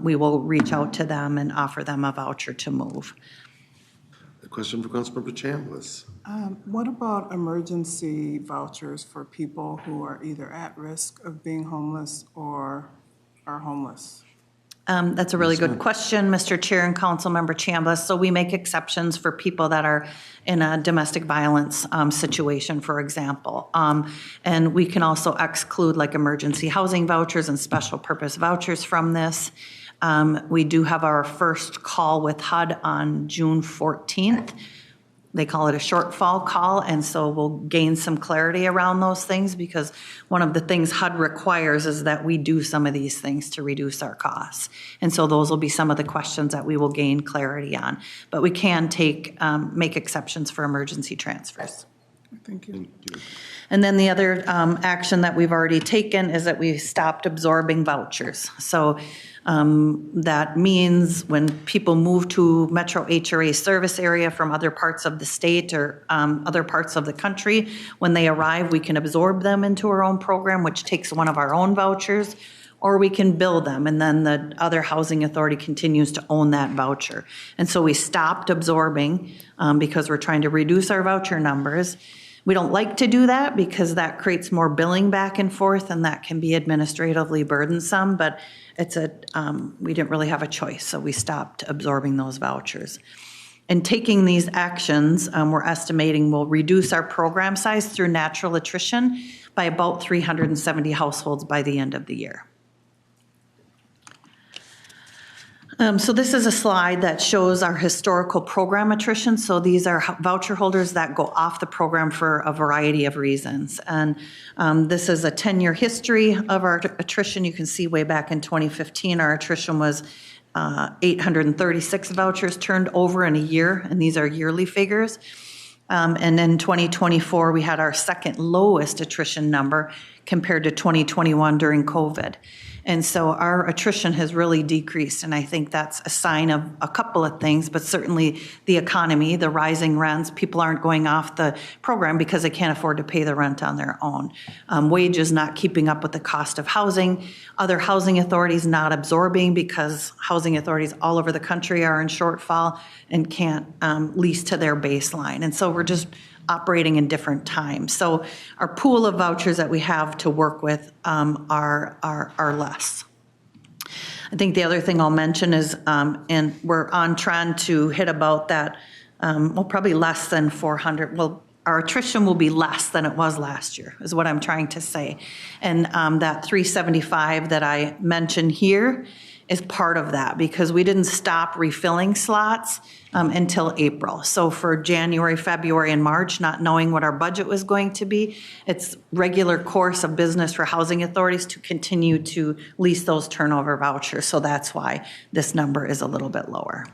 we will reach out to them and offer them a voucher to move. A question for Councilmember Chambliss. What about emergency vouchers for people who are either at risk of being homeless or are homeless? That's a really good question, Mr. Chair and Councilmember Chambliss. So we make exceptions for people that are in a domestic violence situation, for example. And we can also exclude like emergency housing vouchers and special purpose vouchers from this. We do have our first call with HUD on June 14th. They call it a shortfall call, and so we'll gain some clarity around those things because one of the things HUD requires is that we do some of these things to reduce our costs. And so those will be some of the questions that we will gain clarity on. But we can make exceptions for emergency transfers. Thank you. And then the other action that we've already taken is that we stopped absorbing vouchers. So that means when people move to Metro HRA service area from other parts of the state or other parts of the country, when they arrive, we can absorb them into our own program, which takes one of our own vouchers, or we can bill them, and then the other housing authority continues to own that voucher. And so we stopped absorbing because we're trying to reduce our voucher numbers. We don't like to do that because that creates more billing back and forth, and that can be administratively burdensome, but we didn't really have a choice, so we stopped absorbing those vouchers. And taking these actions, we're estimating will reduce our program size through natural attrition by about 370 households by the end of the year. So this is a slide that shows our historical program attrition. So these are voucher holders that go off the program for a variety of reasons. And this is a 10-year history of our attrition. You can see way back in 2015, our attrition was 836 vouchers turned over in a year, and these are yearly figures. And in 2024, we had our second lowest attrition number compared to 2021 during COVID. And so our attrition has really decreased, and I think that's a sign of a couple of things, but certainly the economy, the rising rents, people aren't going off the program because they can't afford to pay the rent on their own. Wages not keeping up with the cost of housing, other housing authorities not absorbing because housing authorities all over the country are in shortfall and can't lease to their baseline. And so we're just operating in different times. So our pool of vouchers that we have to work with are less. I think the other thing I'll mention is, and we're on trend to hit about that, probably less than 400. Well, our attrition will be less than it was last year, is what I'm trying to say. And that 375 that I mentioned here is part of that because we didn't stop refilling slots until April. So for January, February, and March, not knowing what our budget was going to be, it's regular course of business for housing authorities to continue to lease those turnover vouchers. So that's why this number is a little bit lower.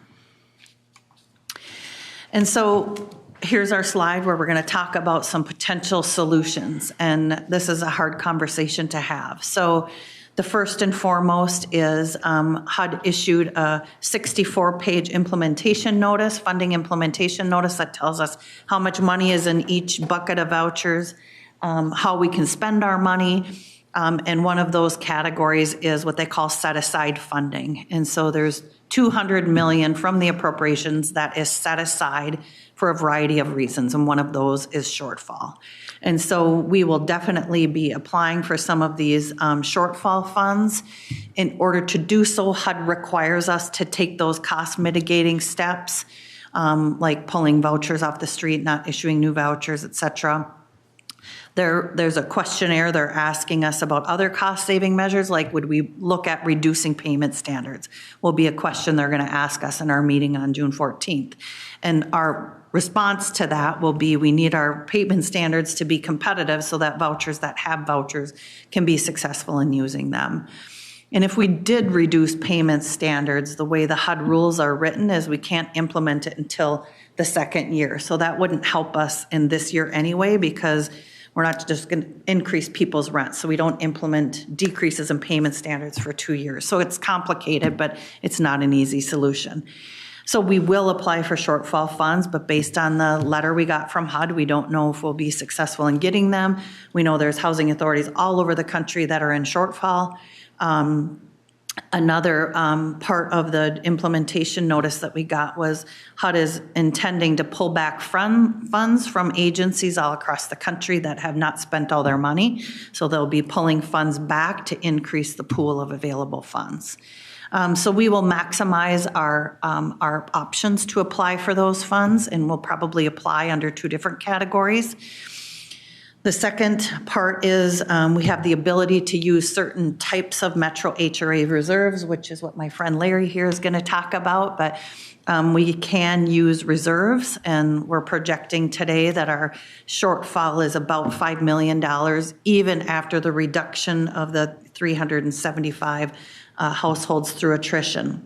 And so here's our slide where we're going to talk about some potential solutions. And this is a hard conversation to have. So the first and foremost is HUD issued a 64-page implementation notice, funding implementation notice that tells us how much money is in each bucket of vouchers, how we can spend our money. And one of those categories is what they call set-aside funding. And so there's $200 million from the appropriations that is set aside for a variety of reasons, and one of those is shortfall. And so we will definitely be applying for some of these shortfall funds. In order to do so, HUD requires us to take those cost mitigating steps, like pulling vouchers off the street, not issuing new vouchers, et cetera. There's a questionnaire they're asking us about other cost-saving measures, like would we look at reducing payment standards, will be a question they're going to ask us in our meeting on June 14th. And our response to that will be we need our payment standards to be competitive so that vouchers that have vouchers can be successful in using them. And if we did reduce payment standards, the way the HUD rules are written is we can't implement it until the second year. So that wouldn't help us in this year anyway, because we're not just going to increase people's rent. So we don't implement decreases in payment standards for 2 years. So it's complicated, but it's not an easy solution. So we will apply for shortfall funds, but based on the letter we got from HUD, we don't know if we'll be successful in getting them. We know there's housing authorities all over the country that are in shortfall. Another part of the implementation notice that we got was HUD is intending to pull back funds from agencies all across the country that have not spent all their money. So they'll be pulling funds back to increase the pool of available funds. So we will maximize our options to apply for those funds, and we'll probably apply under 2 different categories. The second part is we have the ability to use certain types of Metro HRA reserves, which is what my friend Larry here is going to talk about, but we can use reserves, and we're projecting today that our shortfall is about $5 million, even after the reduction of the 375 households through attrition.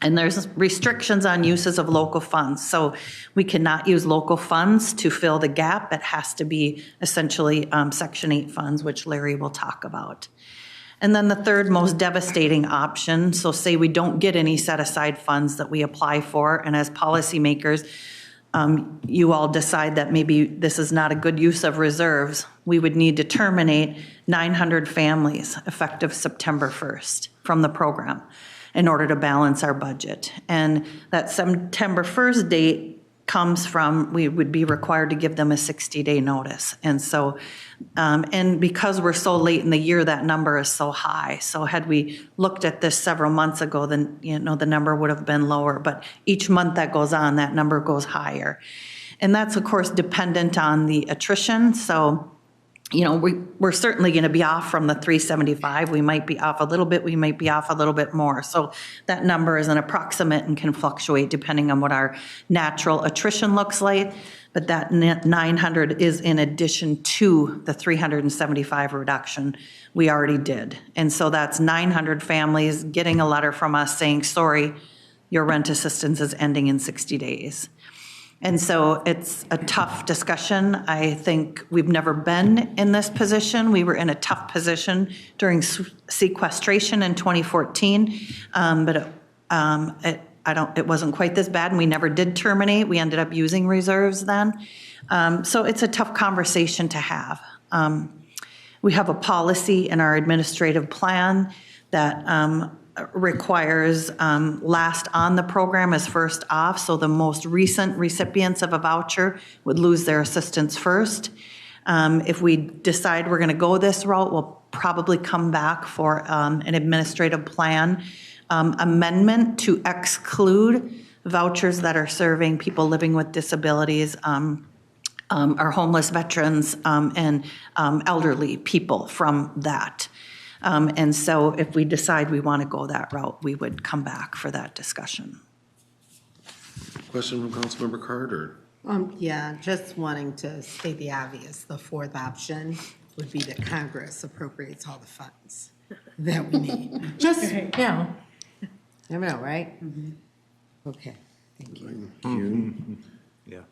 And there's restrictions on uses of local funds. So we cannot use local funds to fill the gap. It has to be essentially Section 8 funds, which Larry will talk about. And then the third most devastating option, so say we don't get any set-aside funds that we apply for, and as policymakers, you all decide that maybe this is not a good use of reserves, we would need to terminate 900 families effective September 1st from the program in order to balance our budget. And that September 1st date comes from, we would be required to give them a 60-day notice. And so, and because we're so late in the year, that number is so high. So had we looked at this several months ago, then, you know, the number would have been lower. But each month that goes on, that number goes higher. And that's, of course, dependent on the attrition. So, you know, we're certainly going to be off from the 375. We might be off a little bit. We might be off a little bit more. So that number is an approximate and can fluctuate depending on what our natural attrition looks like. But that 900 is in addition to the 375 reduction we already did. And so that's 900 families getting a letter from us saying, sorry, your rent assistance is ending in 60 days. And so it's a tough discussion. I think we've never been in this position. We were in a tough position during sequestration in 2014, but it wasn't quite this bad, and we never did terminate. We ended up using reserves then. So it's a tough conversation to have. We have a policy in our administrative plan that requires last on the program is first off, so the most recent recipients of a voucher would lose their assistance first. If we decide we're going to go this route, we'll probably come back for an administrative plan amendment to exclude vouchers that are serving people living with disabilities, our homeless veterans, and elderly people from that. And so if we decide we want to go that route, we would come back for that discussion. Question from Councilmember Carter. Yeah, just wanting to state the obvious, the fourth option would be that Congress appropriates all the funds that we need. Just, never know, right? Okay, thank you. Thank you.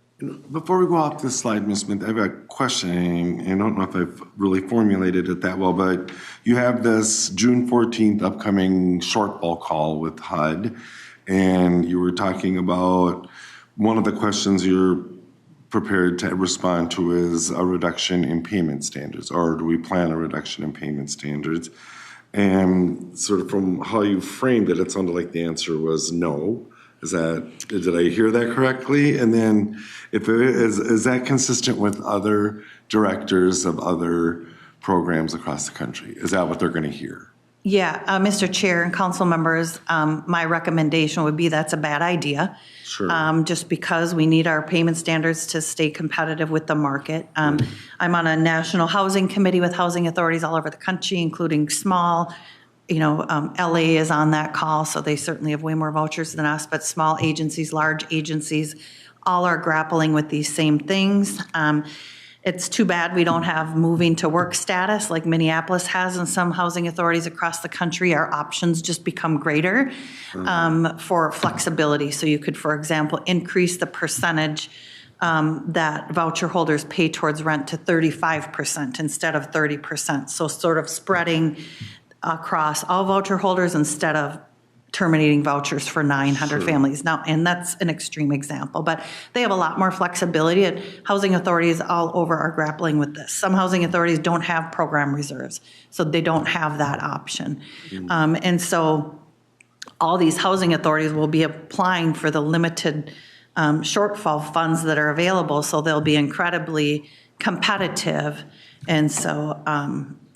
Before we go off this slide, Ms. Smith, I have a question. I don't know if I've really formulated it that well, but you have this June 14th upcoming shortfall call with HUD, and you were talking about one of the questions you're prepared to respond to is a reduction in payment standards, or do we plan a reduction in payment standards? And sort of from how you framed it, it sounded like the answer was no. Did I hear that correctly? And then if it is that consistent with other directors of other programs across the country? Is that what they're going to hear? Yeah, Mr. Chair and council members, my recommendation would be that's a bad idea. Sure. Just because we need our payment standards to stay competitive with the market. I'm on a national housing committee with housing authorities all over the country, including small. LA is on that call, so they certainly have way more vouchers than us, but small agencies, large agencies, all are grappling with these same things. It's too bad we don't have moving to work status like Minneapolis has and some housing authorities across the country. Our options just become greater for flexibility. So you could, for example, increase the percentage that voucher holders pay towards rent to 35% instead of 30%. So sort of spreading across all voucher holders instead of terminating vouchers for 900 families. Now, and that's an extreme example, but they have a lot more flexibility, and housing authorities all over are grappling with this. Some housing authorities don't have program reserves, so they don't have that option. And so all these housing authorities will be applying for the limited shortfall funds that are available, so they'll be incredibly competitive. And so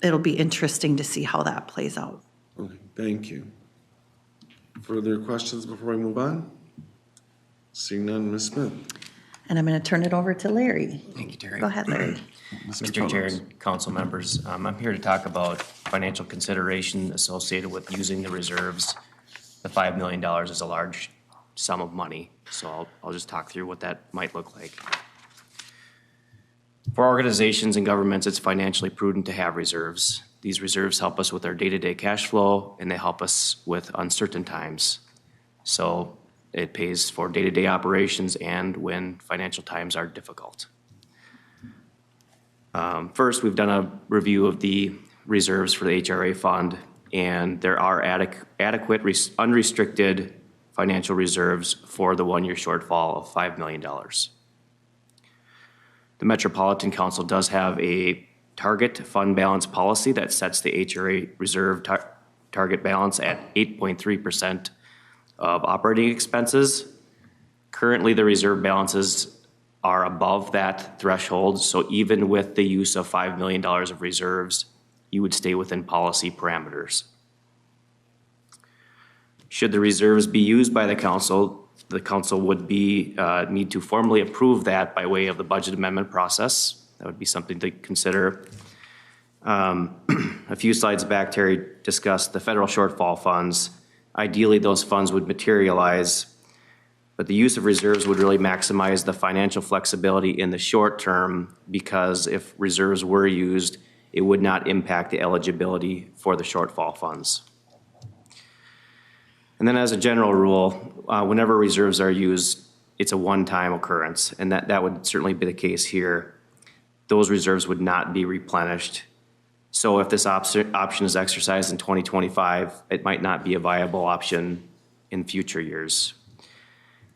it'll be interesting to see how that plays out. Okay, thank you. Further questions before we move on? Seeing none, Ms. Smith. And I'm going to turn it over to Larry. Thank you, Terry. Go ahead, Larry. Mr. Chair and council members, I'm here to talk about financial consideration associated with using the reserves. The $5 million is a large sum of money, so I'll just talk through what that might look like. For organizations and governments, it's financially prudent to have reserves. These reserves help us with our day-to-day cash flow, and they help us with uncertain times. So it pays for day-to-day operations and when financial times are difficult. First, we've done a review of the reserves for the HRA fund, and there are adequate unrestricted financial reserves for the one-year shortfall of $5 million. The Metropolitan Council does have a target fund balance policy that sets the HRA reserve target balance at 8.3% of operating expenses. Currently, the reserve balances are above that threshold, so even with the use of $5 million of reserves, you would stay within policy parameters. Should the reserves be used by the council would need to formally approve that by way of the budget amendment process. That would be something to consider. A few slides back, Terry discussed the federal shortfall funds. Ideally, those funds would materialize, but the use of reserves would really maximize the financial flexibility in the short term, because if reserves were used, it would not impact the eligibility for the shortfall funds. And then as a general rule, whenever reserves are used, it's a one-time occurrence, and that would certainly be the case here. Those reserves would not be replenished. So if this option is exercised in 2025, it might not be a viable option in future years.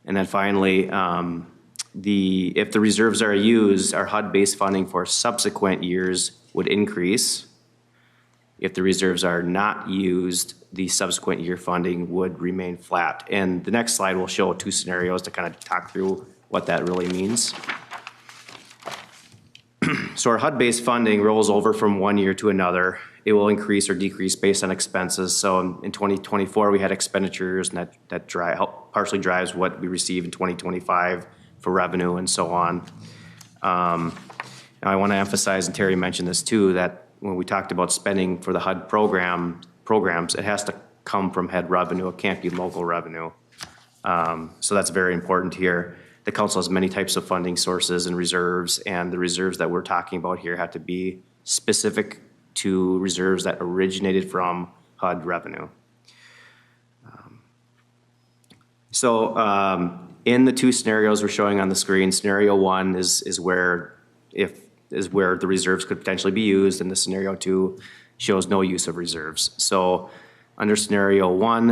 And then finally, if the reserves are used, our HUD-based funding for subsequent years would increase. If the reserves are not used, the subsequent year funding would remain flat. And the next slide will show two scenarios to kind of talk through what that really means. So our HUD-based funding rolls over from one year to another. It will increase or decrease based on expenses. So in 2024, we had expenditures, and that partially drives what we receive in 2025 for revenue and so on. Now I want to emphasize, and Terry mentioned this too, that when we talked about spending for the HUD programs, it has to come from HUD revenue. It can't be local revenue. So that's very important here. The council has many types of funding sources and reserves, and the reserves that we're talking about here have to be specific to reserves that originated from HUD revenue. In the two scenarios we're showing on the screen, scenario one is where the reserves could potentially be used, and the scenario two shows no use of reserves. So under scenario one,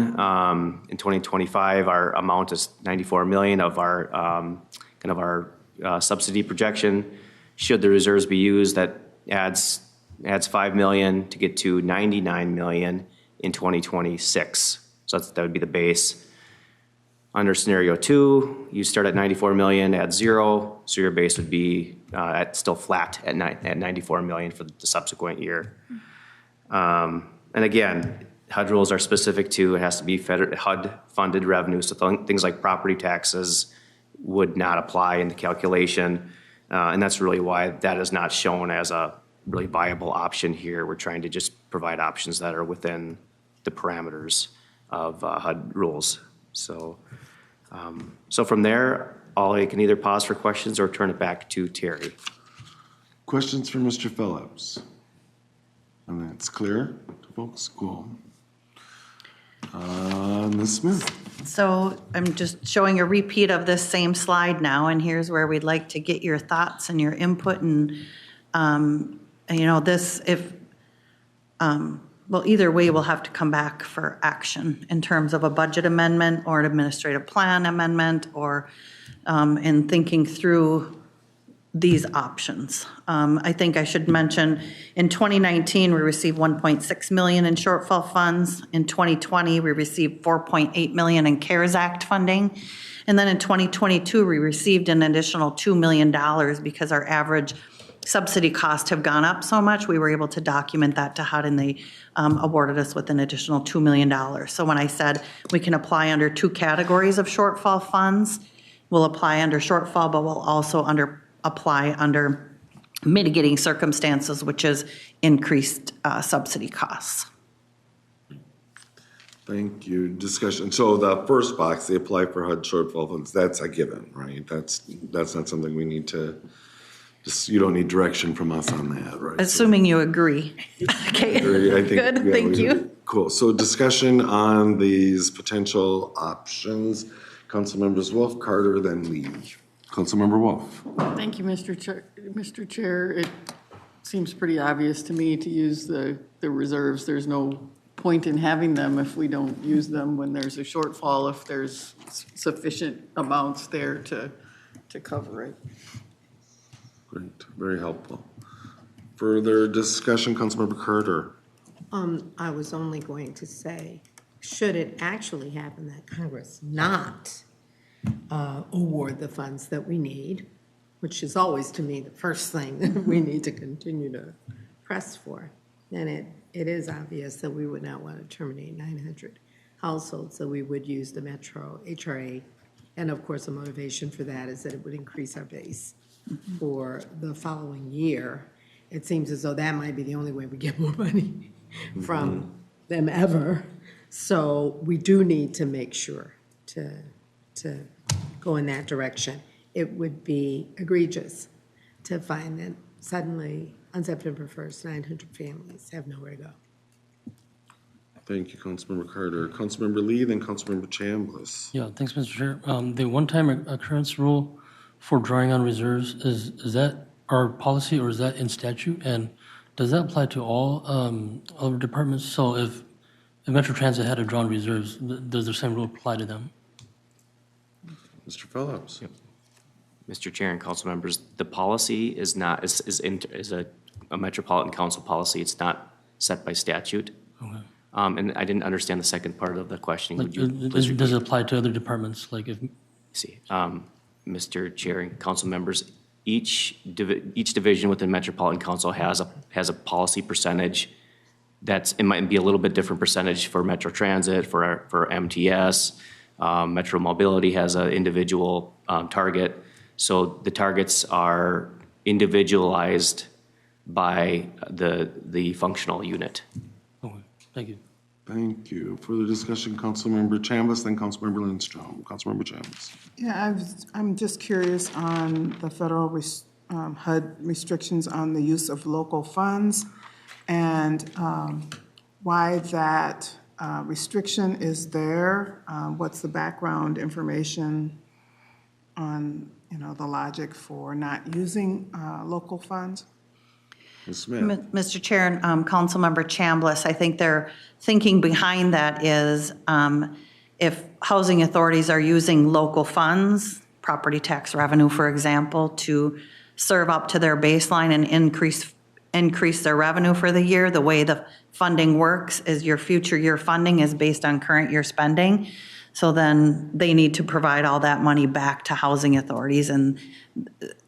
in 2025, our amount is 94 million of our subsidy projection. Should the reserves be used, that adds 5 million to get to 99 million in 2026. So that would be the base. Under scenario two, you start at 94 million, add 0, so your base would be still flat at 94 million for the subsequent year. And again, HUD rules are specific to, it has to be HUD-funded revenue, so things like property taxes would not apply in the calculation. And that's really why that is not shown as a really viable option here. We're trying to just provide options that are within the parameters of HUD rules. So from there, I can either pause for questions or turn it back to Terry. Questions for Mr. Phillips? And that's clear to folks? Cool. Ms. Smith. So I'm just showing a repeat of this same slide now, and here's where we'd like to get your thoughts and your input. And, well, either way, we'll have to come back for action in terms of a budget amendment or an administrative plan amendment, or in thinking through these options. I think I should mention, in 2019, we received 1.6 million in shortfall funds. In 2020, we received 4.8 million in CARES Act funding. And then in 2022, we received an additional $2 million because our average subsidy costs have gone up so much. We were able to document that to HUD, and they awarded us with an additional $2 million. So when I said we can apply under two categories of shortfall funds, we'll apply under shortfall, but we'll also apply under mitigating circumstances, which is increased subsidy costs. Thank you. Discussion. So the first box, they apply for HUD shortfall funds, that's a given, right? That's not something we need to, you don't need direction from us on that, right? Assuming you agree. Okay, I think, good, yeah, thank you. Cool. So discussion on these potential options. Councilmembers Wolf, Carter, then Lee. Councilmember Wolf. Thank you, Mr. Chair. Mr. Chair, it seems pretty obvious to me to use the reserves. There's no point in having them if we don't use them when there's a shortfall, if there's sufficient amounts there to cover it. Great, very helpful. Further discussion, Councilmember Carter. I was only going to say, should it actually happen that Congress not award the funds that we need, which is always to me the first thing that we need to continue to press for, then it is obvious that we would not want to terminate 900 households, so we would use the Metro HRA. And of course, the motivation for that is that it would increase our base for the following year. It seems as though that might be the only way we get more money from them ever. So we do need to make sure to go in that direction. It would be egregious to find that suddenly on September 1st, 900 families have nowhere to go. Thank you, Councilmember Carter. Councilmember Lee, then Councilmember Chambliss. Yeah, thanks, Mr. Chair. The one-time occurrence rule for drawing on reserves, is that our policy or is that in statute? And does that apply to all other departments? So if Metro Transit had to draw on reserves, does the same rule apply to them? Mr. Phillips. Yep. Mr. Chair and council members, the policy is a Metropolitan Council policy. It's not set by statute. Okay. And I didn't understand the second part of the question. Like, does it apply to other departments? Like if Mr. Chair and council members, each division within Metropolitan Council has a policy percentage. It might be a little bit different percentage for Metro Transit, for MTS. Metro Mobility has an individual target. So the targets are individualized by the functional unit. Okay, thank you. Thank you. Further discussion, Councilmember Chambliss, then Councilmember Lindstrom. Councilmember Chambliss. Yeah, I'm just curious on the federal HUD restrictions on the use of local funds and why that restriction is there. What's the background information on, the logic for not using local funds? Ms. Smith. Mr. Chair and Councilmember Chambliss, I think their thinking behind that is if housing authorities are using local funds, property tax revenue, for example, to serve up to their baseline and increase their revenue for the year, the way the funding works is your future year funding is based on current year spending. So then they need to provide all that money back to housing authorities, and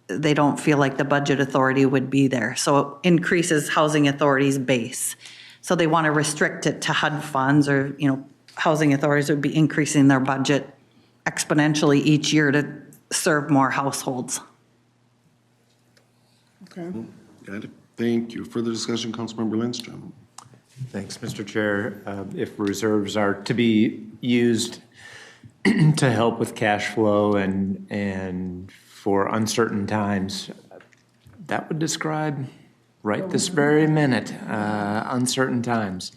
they don't feel like the budget authority would be there. So it increases housing authorities' base. So they want to restrict it to HUD funds, or, housing authorities would be increasing their budget exponentially each year to serve more households. Okay. Got it. Thank you. Further discussion, Councilmember Lindstrom. Thanks, Mr. Chair. If reserves are to be used to help with cash flow and for uncertain times, that would describe right this very minute, uncertain times.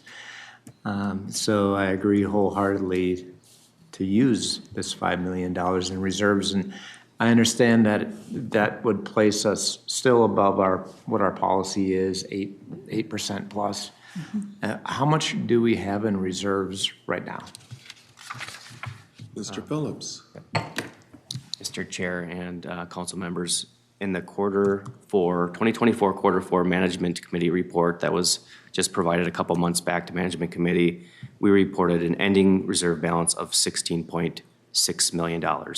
So I agree wholeheartedly to use this $5 million in reserves. And I understand that that would place us still above what our policy is, 8% plus. How much do we have in reserves right now? Mr. Phillips. Mr. Chair and council members, in the Q4 2024 Management Committee report that was just provided a couple months back to Management Committee, we reported an ending reserve balance of $16.6 million. Now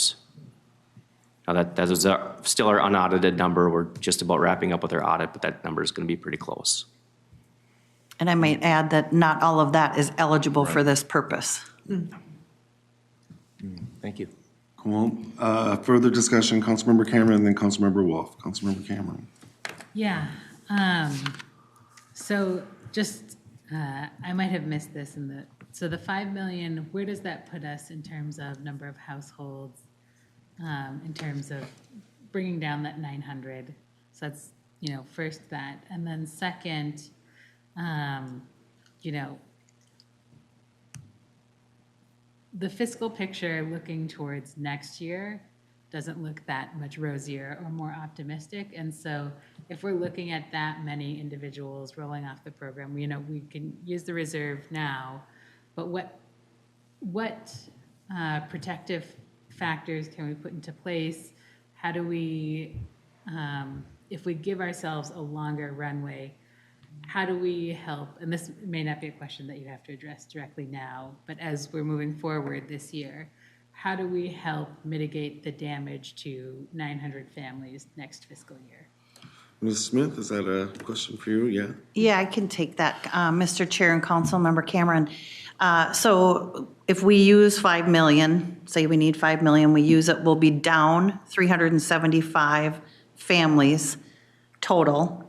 that is still our unaudited number. We're just about wrapping up with our audit, but that number is going to be pretty close. And I might add that not all of that is eligible for this purpose. Thank you. Cool. Further discussion, Councilmember Cameron, then Councilmember Wolf. Councilmember Cameron. Yeah. So just, I might have missed this so the 5 million, where does that put us in terms of number of households, in terms of bringing down that 900? So that's, first that. And then second, the fiscal picture looking towards next year doesn't look that much rosier or more optimistic. And so if we're looking at that many individuals rolling off the program, we can use the reserve now, but what protective factors can we put into place? How do we, if we give ourselves a longer runway, how do we help? And this may not be a question that you have to address directly now, but as we're moving forward this year, how do we help mitigate the damage to 900 families next fiscal year? Ms. Smith, is that a question for you? Yeah. Yeah, I can take that, Mr. Chair and Councilmember Cameron. So if we use 5 million, say we need 5 million, we use it, we'll be down 375 families total.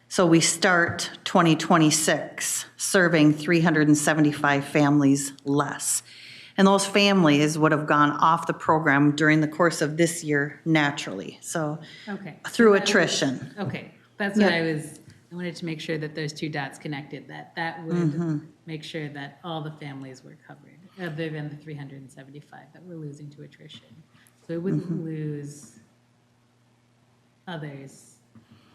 So we start 2026 serving 375 families less. And those families would have gone off the program during the course of this year naturally. So through attrition. Okay, that's what I wanted to make sure that those two dots connected, that would make sure that all the families were covered, other than the 375 that we're losing to attrition. So we wouldn't lose others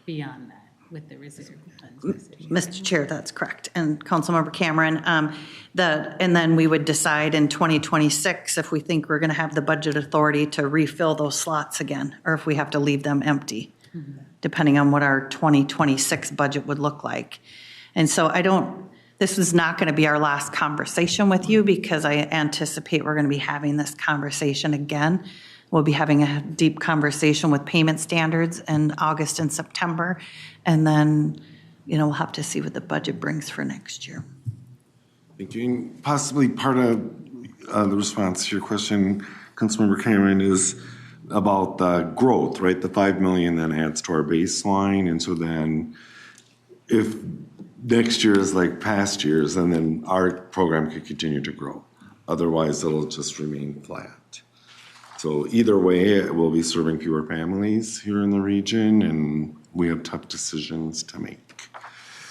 beyond that with the reserve funds. Mr. Chair, that's correct. And Councilmember Cameron, and then we would decide in 2026 if we think we're going to have the budget authority to refill those slots again, or if we have to leave them empty, depending on what our 2026 budget would look like. And so this is not going to be our last conversation with you, because I anticipate we're going to be having this conversation again. We'll be having a deep conversation with payment standards in August and September. And then, we'll have to see what the budget brings for next year. Thank you. And possibly part of the response to your question, Councilmember Cameron, is about the growth, right? The 5 million then adds to our baseline. And so then if next year is like past years, and then our program could continue to grow. Otherwise, it'll just remain flat. So either way, it will be serving fewer families here in the region, and we have tough decisions to make.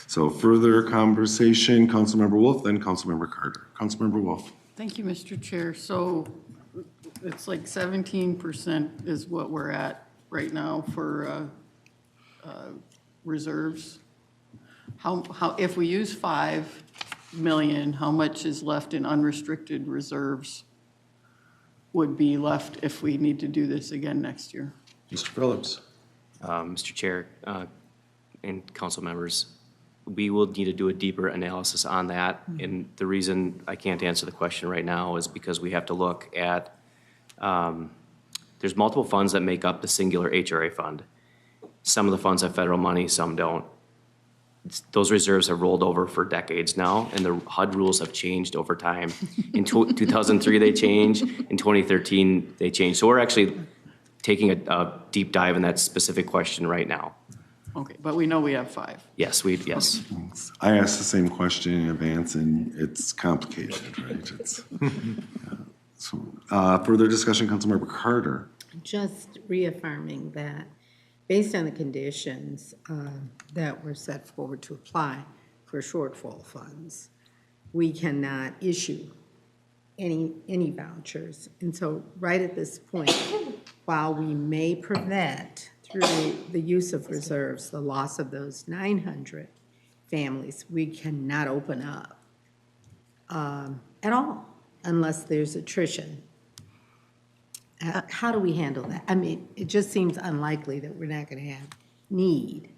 So further conversation, Councilmember Wolf, then Councilmember Carter. Councilmember Wolf. Thank you, Mr. Chair. So it's like 17% is what we're at right now for reserves. How if we use 5 million, how much is left in unrestricted reserves would be left if we need to do this again next year? Mr. Phillips. Mr. Chair and council members, we will need to do a deeper analysis on that. And the reason I can't answer the question right now is because we have to look at, there's multiple funds that make up the singular HRA fund. Some of the funds have federal money, some don't. Those reserves have rolled over for decades now, and the HUD rules have changed over time. In 2003, they changed. In 2013, they changed. So we're actually taking a deep dive in that specific question right now. Okay, but we know we have 5. Yes, yes. I asked the same question in advance, and it's complicated, right? It's, yeah. So, further discussion, Councilmember Carter. Just reaffirming that based on the conditions that were set forward to apply for shortfall funds, we cannot issue any vouchers. And so right at this point, while we may prevent through the use of reserves the loss of those 900 families, we cannot open up at all unless there's attrition. How do we handle that? I mean, it just seems unlikely that we're not going to have need.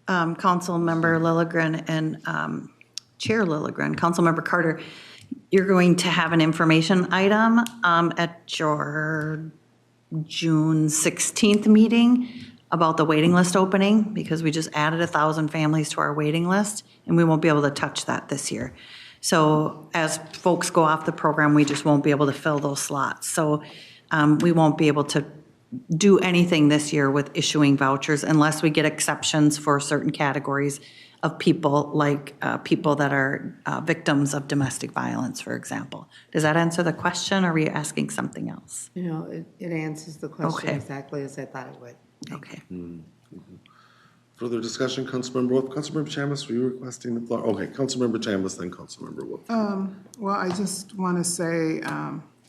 Councilmember Lilligren and Chair Lilligren, Councilmember Carter, you're going to have an information item at your June 16th meeting about the waiting list opening, because we just added 1,000 families to our waiting list, and we won't be able to touch that this year. So as folks go off the program, we just won't be able to fill those slots. So we won't be able to do anything this year with issuing vouchers unless we get exceptions for certain categories of people, like people that are victims of domestic violence, for example. Does that answer the question, or are we asking something else? You know, it answers the question Okay. exactly as I thought it would. Okay. Further discussion, Councilmember Wolf. Councilmember Chambliss, were you requesting the floor? Okay, Councilmember Chambliss, then Councilmember Wolf. Well, I just want to say,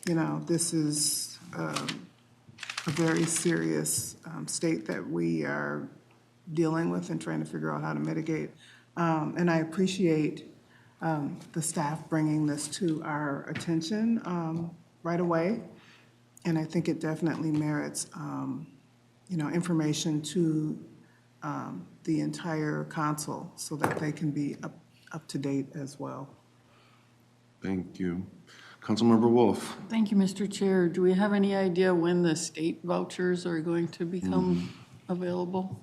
you know, this is a very serious state that we are dealing with and trying to figure out how to mitigate. And I appreciate the staff bringing this to our attention right away. And I think it definitely merits, you know, information to the entire council so that they can be up to date as well. Thank you. Councilmember Wolf. Thank you, Mr. Chair. Do we have any idea when the state vouchers are going to become available?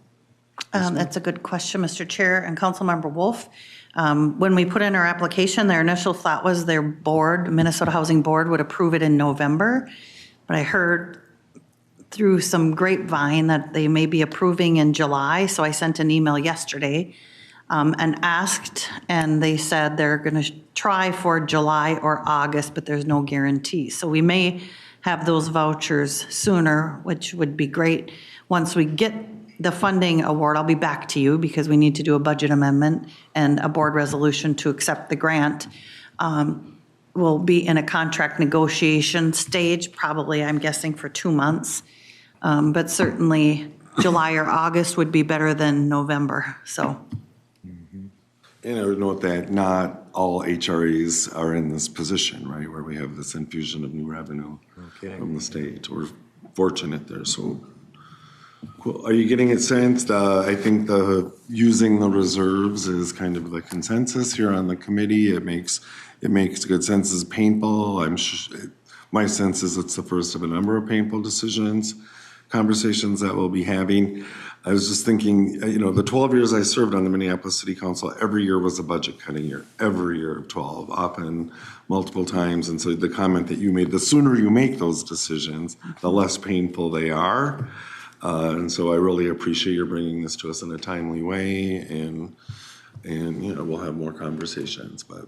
That's a good question, Mr. Chair and Councilmember Wolf. When we put in our application, their initial thought was their board, Minnesota Housing Board, would approve it in November. But I heard through some grapevine that they may be approving in July. So I sent an email yesterday and asked, and they said they're going to try for July or August, but there's no guarantee. So we may have those vouchers sooner, which would be great. Once we get the funding award, I'll be back to you because we need to do a budget amendment and a board resolution to accept the grant. We'll be in a contract negotiation stage, probably, I'm guessing, for 2 months. But certainly July or August would be better than November, so. And I would note that not all HRAs are in this position, right, where we have this infusion of new revenue from the state. We're fortunate there, so. Cool. Are you getting it sensed? I think using the reserves is kind of the consensus here on the committee. It makes good sense. It's painful. I'm sure, my sense is it's the first of a number of painful conversations that we'll be having. I was just thinking, you know, the 12 years I served on the Minneapolis City Council, every year was a budget cutting year, every year of 12, often multiple times. And so the comment that you made, the sooner you make those decisions, the less painful they are. And so I really appreciate your bringing this to us in a timely way, and we'll have more conversations. But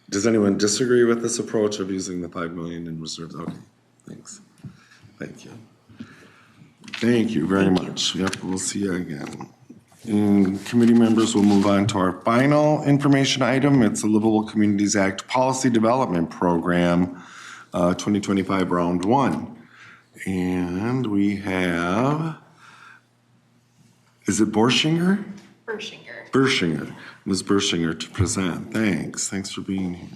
does anyone disagree with this approach of using the 5 million in reserves? Okay, thanks. Thank you. Thank you very much. Yep, we'll see you again. And committee members will move on to our final information item. It's the Livable Communities Act Policy Development Program, 2025 Round 1. And we have, is it Borschinger? Bershinger. Ms. Bershinger to present. Thanks for being here.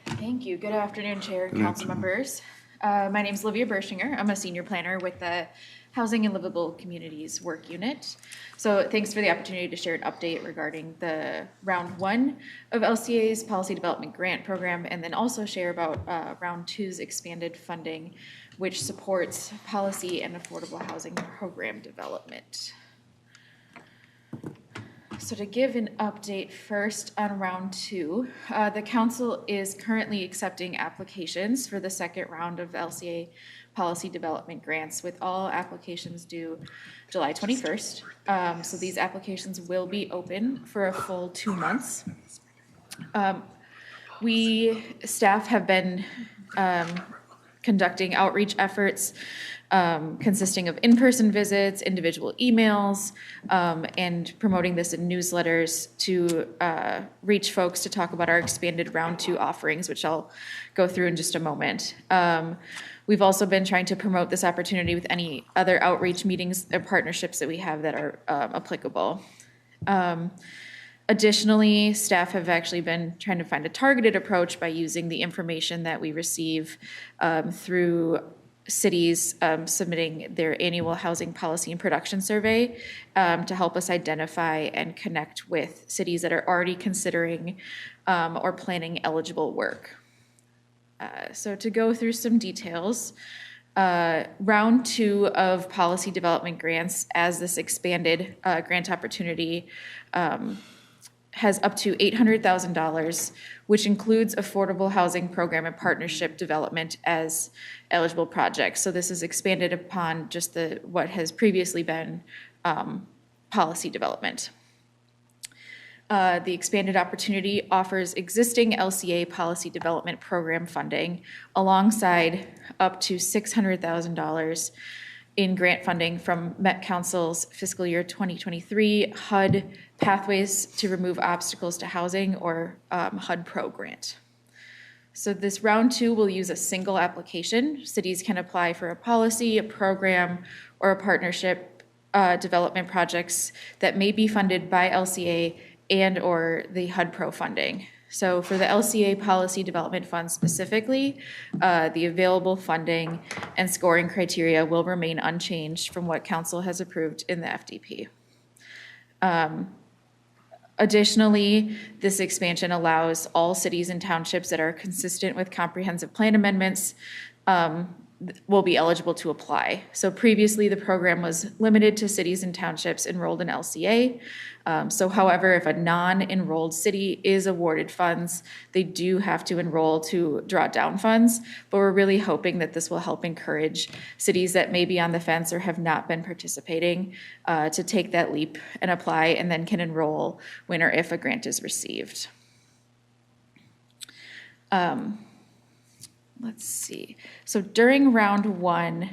Thank you. Good afternoon, Chair and Council members. My name is Olivia Bershinger. I'm a senior planner with the Housing and Livable Communities Work Unit. So thanks for the opportunity to share an update regarding the round 1 of LCA's Policy Development Grant Program, and then also share about round 2's expanded funding, which supports policy and affordable housing program development. So to give an update first on round 2, the council is currently accepting applications for the second round of LCA policy development grants, with all applications due July 21st. So these applications will be open for a full 2 months. Staff have been conducting outreach efforts consisting of in-person visits, individual emails, and promoting this in newsletters to reach folks to talk about our expanded round 2 offerings, which I'll go through in just a moment. We've also been trying to promote this opportunity with any other outreach meetings or partnerships that we have that are applicable. Additionally, staff have actually been trying to find a targeted approach by using the information that we receive through cities submitting their annual housing policy and production survey to help us identify and connect with cities that are already considering or planning eligible work. So to go through some details, round 2 of policy development grants, as this expanded grant opportunity has up to $800,000, which includes affordable housing program and partnership development as eligible projects. So this is expanded upon just what has previously been policy development. The expanded opportunity offers existing LCA policy development program funding alongside up to $600,000 in grant funding from Met Council's fiscal year 2023 HUD Pathways to Remove Obstacles to Housing, or HUD Pro grant. So this round 2 will use a single application. Cities can apply for a policy, a program, or a partnership development projects that may be funded by LCA and or the HUD Pro funding. So for the LCA Policy Development Fund specifically, the available funding and scoring criteria will remain unchanged from what Council has approved in the FDP. Additionally, this expansion allows all cities and townships that are consistent with comprehensive plan amendments will be eligible to apply. So previously, the program was limited to cities and townships enrolled in LCA. So however, if a non-enrolled city is awarded funds, they do have to enroll to draw down funds. But we're really hoping that this will help encourage cities that may be on the fence or have not been participating to take that leap and apply, and then can enroll when or if a grant is received. Let's see. So during round 1,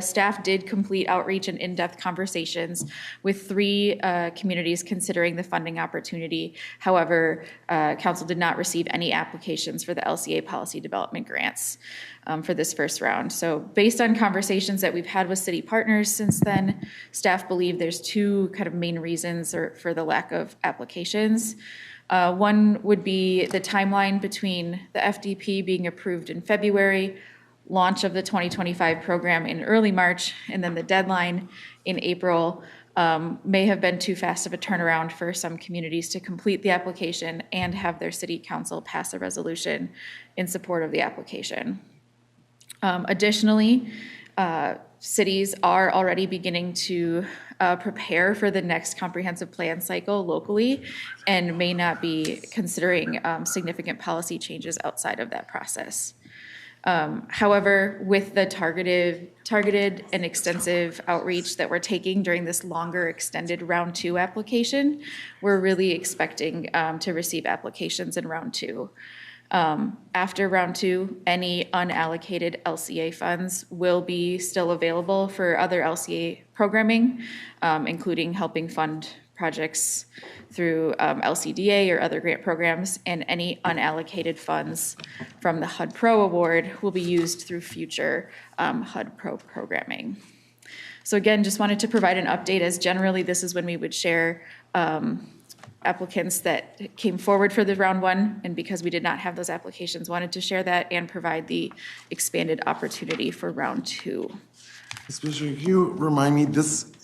staff did complete outreach and in-depth conversations with 3 communities considering the funding opportunity. However, Council did not receive any applications for the LCA policy development grants for this first round. So based on conversations that we've had with city partners since then, staff believe there's 2 kind of main reasons for the lack of applications. One would be the timeline between the FDP being approved in February, launch of the 2025 program in early March, and then the deadline in April may have been too fast of a turnaround for some communities to complete the application and have their city council pass a resolution in support of the application. Additionally, cities are already beginning to prepare for the next comprehensive plan cycle locally and may not be considering significant policy changes outside of that process. However, with the targeted and extensive outreach that we're taking during this longer extended round 2 application, we're really expecting to receive applications in round 2. After round 2, any unallocated LCA funds will be still available for other LCA programming, including helping fund projects through LCDA or other grant programs, and any unallocated funds from the HUD Pro Award will be used through future HUD Pro programming. So again, just wanted to provide an update, as generally this is when we would share applicants that came forward for the round 1, and because we did not have those applications, wanted to share that and provide the expanded opportunity for round 2. Can you remind me,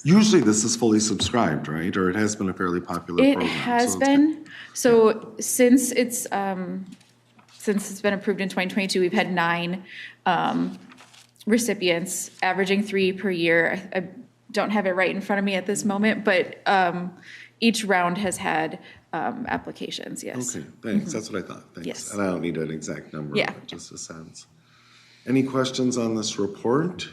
usually this is fully subscribed, right? Or it has been a fairly popular It program? has been. So since it's been approved in 2022, we've had 9 recipients, averaging 3 per year. I don't have it right in front of me at this moment, but each round has had applications, yes. Okay, thanks. That's what I thought. Thanks. Yes. And I don't need an exact number, Yeah. but just a sense. Any questions on this report?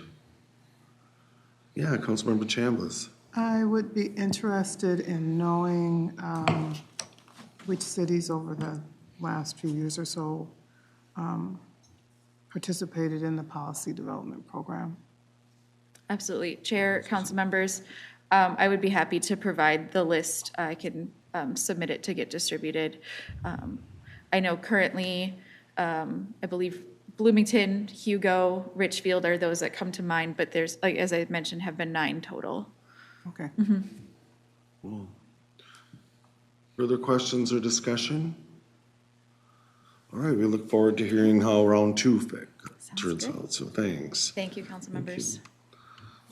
Yeah, Councilmember Chambliss. I would be interested in knowing which cities over the last few years or so participated in the policy development program. Absolutely. Chair, council members, I would be happy to provide the list. I can submit it to get distributed. I know currently, I believe Bloomington, Hugo, Richfield are those that come to mind, but there's, like, as I mentioned, have been 9 total. Okay. Cool. Further questions or discussion? All right, we look forward to hearing how round 2 turns out, so thanks. Thank you, council members.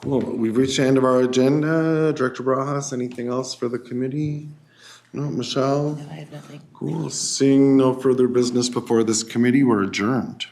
Cool, we've reached the end of our agenda. Director Barajas, anything else for the committee? No, Michelle? No, I have nothing. Cool, seeing no further business before this committee, we're adjourned.